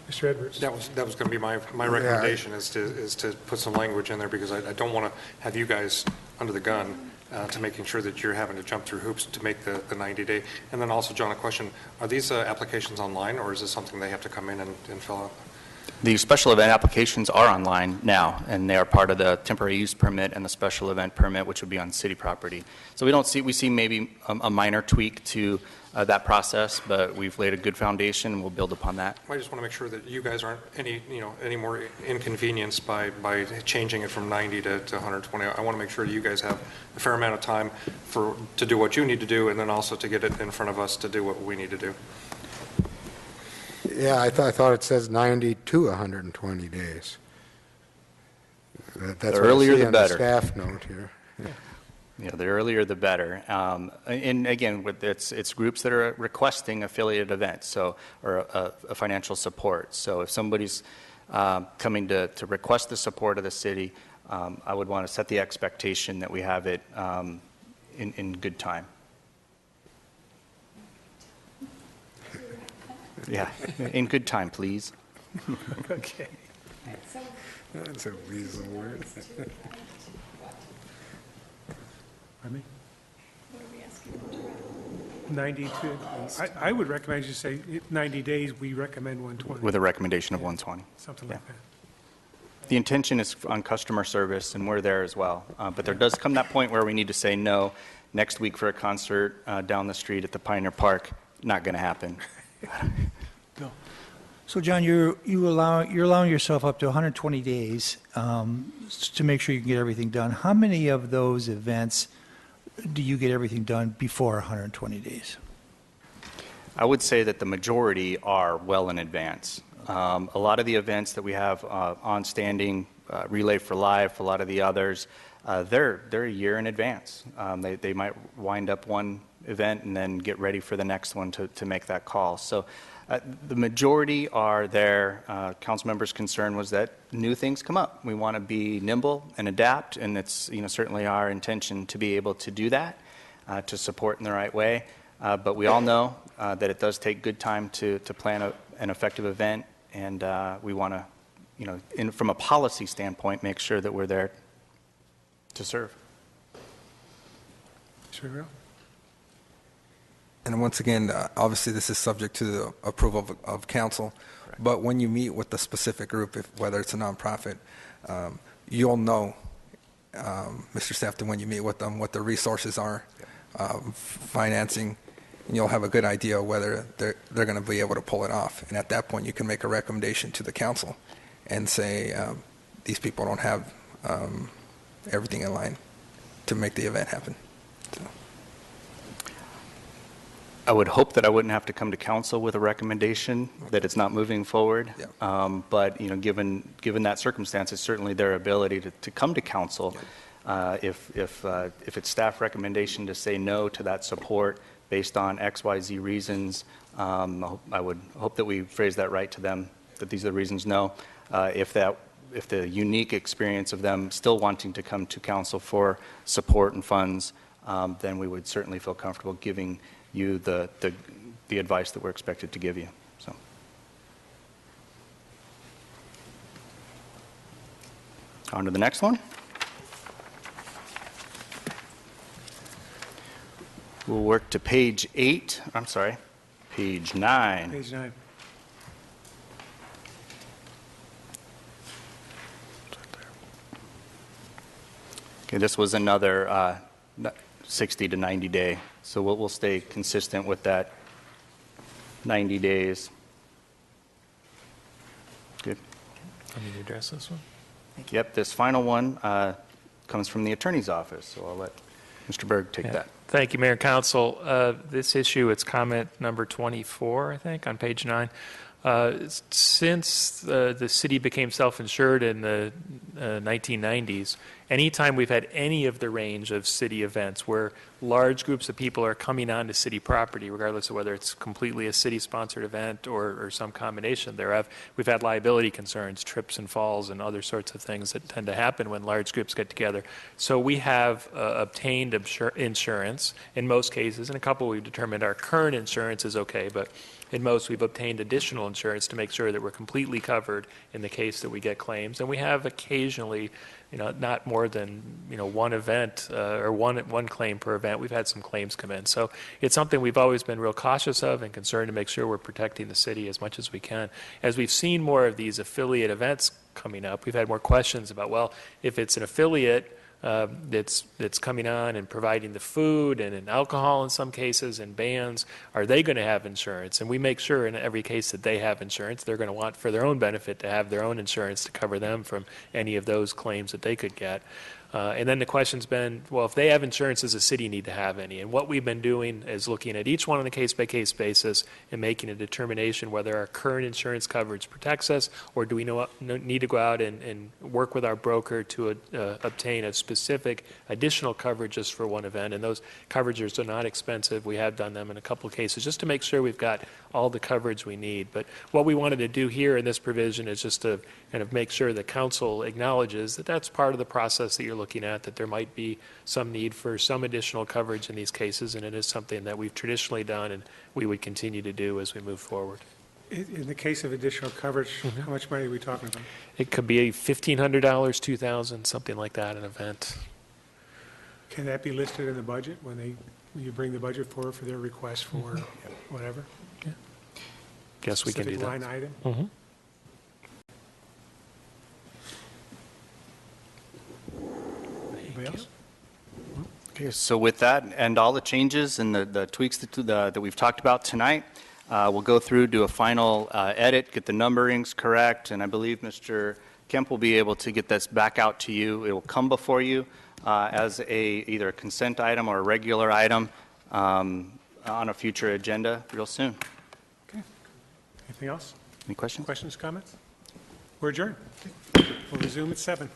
Mr. Edwards? That was going to be my recommendation, is to put some language in there, because I don't want to have you guys under the gun to making sure that you're having to jump through hoops to make the 90-day. And then also, John, a question, are these applications online, or is this something they have to come in and fill out? The special event applications are online now, and they are part of the temporary use permit and the special event permit, which would be on city property. So we see maybe a minor tweak to that process, but we've laid a good foundation, and we'll build upon that. I just want to make sure that you guys aren't any more inconvenienced by changing it from 90 to 120. I want to make sure you guys have a fair amount of time to do what you need to do, and then also to get it in front of us to do what we need to do. Yeah, I thought it says 90 to 120 days. That's The what I earlier see the on better. Staff note here. Yeah, the earlier the better. And again, it's groups that are requesting affiliated events, so or a financial support. So if somebody's coming to request the support of the city, I would want to set the expectation that we have it in good time. Yeah, in good time, please. Okay. That's a weasel word. Pardon me? 90 to, I would recommend you say 90 days, we recommend 120. With a recommendation of 120. Something Yeah. like that. The intention is on customer service, and we're there as well. But there does come that point where we need to say no. Next week for a concert down the street at the Pioneer Park, not going to happen. So, John, you're allowing yourself up to 120 days to make sure you can get everything done. How many of those events do you get everything done before 120 days? I would say that the majority are well in advance. A lot of the events that we have on standing, Relay for Life, a lot of the others, they're a year in advance. They might wind up one event and then get ready for the next one to make that call. So the majority are there. Council members' concern was that new things come up. We want to be nimble and adapt, and it's certainly our intention to be able to do that, to support in the right way. But we all know that it does take good time to plan an effective event, and we want to, from a policy standpoint, make sure that we're there to serve. Mr. Rivera? And once again, obviously this is subject to the approval of council, but when you meet with the specific group, whether it's a nonprofit, you'll know, Mr. Sefton, when you meet with them, what the resources are, financing, and you'll have a good idea whether they're going to be able to pull it off. And at that point, you can make a recommendation to the council and say, these people don't have everything in line to make the event happen. So. I would hope that I wouldn't have to come to council with a recommendation that it's not moving forward. Yeah. But given that circumstance, it's certainly their ability to come to council. Yeah. If it's staff recommendation to say no to that support based on XYZ reasons, I would hope that we phrase that right to them, that these are the reasons no. If the unique experience of them still wanting to come to council for support and funds, then we would certainly feel comfortable giving you the advice that we're expected to give you. So, on to the next one. We'll work to page 8. I'm sorry, page 9. Page 9. Okay, this was another 60 to 90 day, so we'll stay consistent with that 90 days. Good. Let me address this one. Yep, this final one comes from the attorney's office, so I'll let Mr. Berg take that. Thank you, Mayor and Council. This issue, it's comment number 24, I think, on page 9. Since the city became self-insured in the 1990s, anytime we've had any of the range of city events where large groups of people are coming onto city property, regardless of whether it's completely a city-sponsored event or some combination thereof, we've had liability concerns, trips and falls and other sorts of things that tend to happen when large groups get together. So we have obtained insurance in most cases. In a couple we've determined our current insurance is okay, but in most, we've obtained additional insurance to make sure that we're completely covered in the case that we get claims. And we have occasionally, not more than, one event or one claim per event. We've had some claims come in. So it's something we've always been real cautious of and concerned to make sure we're protecting the city as much as we can. As we've seen more of these affiliate events coming up, we've had more questions about, well, if it's an affiliate that's coming on and providing the food and alcohol in some cases and bands, are they going to have insurance? And we make sure in every case that they have insurance. They're going to want for their own benefit to have their own insurance to cover them from any of those claims that they could get. And then the question's been, well, if they have insurance, does the city need to have any? And what we've been doing is looking at each one on a case-by-case basis and making a determination whether our current insurance coverage protects us, or do we need to go out and work with our broker to obtain a specific additional coverage just for one event. And those coverages are not expensive. We have done them in a couple of cases just to make sure we've got all the coverage we need. But what we wanted to do here in this provision is just to kind of make sure the council acknowledges that that's part of the process that you're looking at, that there might be some need for some additional coverage in these cases, and it is something that we've traditionally done and we would continue to do as we move forward. In the case of additional coverage, how much money are we talking about? It could be $1,500, $2,000, something like that, an event. Can that be listed in the budget when you bring the budget forward for their request for whatever? Yeah. Guess we can do that. Specific line item? Mm-hmm. Anybody else? Okay, so with that and all the changes and the tweaks that we've talked about tonight, we'll go through, do a final edit, get the numberings correct, and I believe Mr. Kemp will be able to get this back out to you. It will come before you as either a consent item or a regular item on a future agenda real soon. Okay. Anything else? Any questions? Questions, comments? We're adjourned. We'll resume at 7.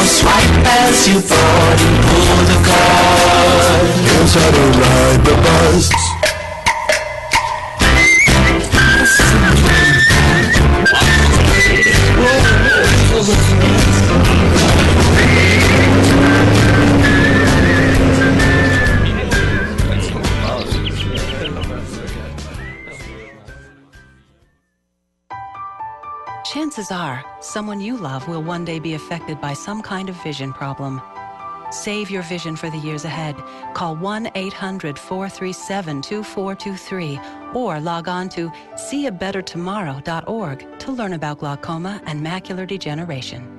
Swipe as you board and pull the cord. Chances are, someone you love will one day be affected by some kind of vision problem. Save your vision for the years ahead. Call 1-800-437-2423 or log on to seeabettertomorrow.org to learn about glaucoma and macular degeneration.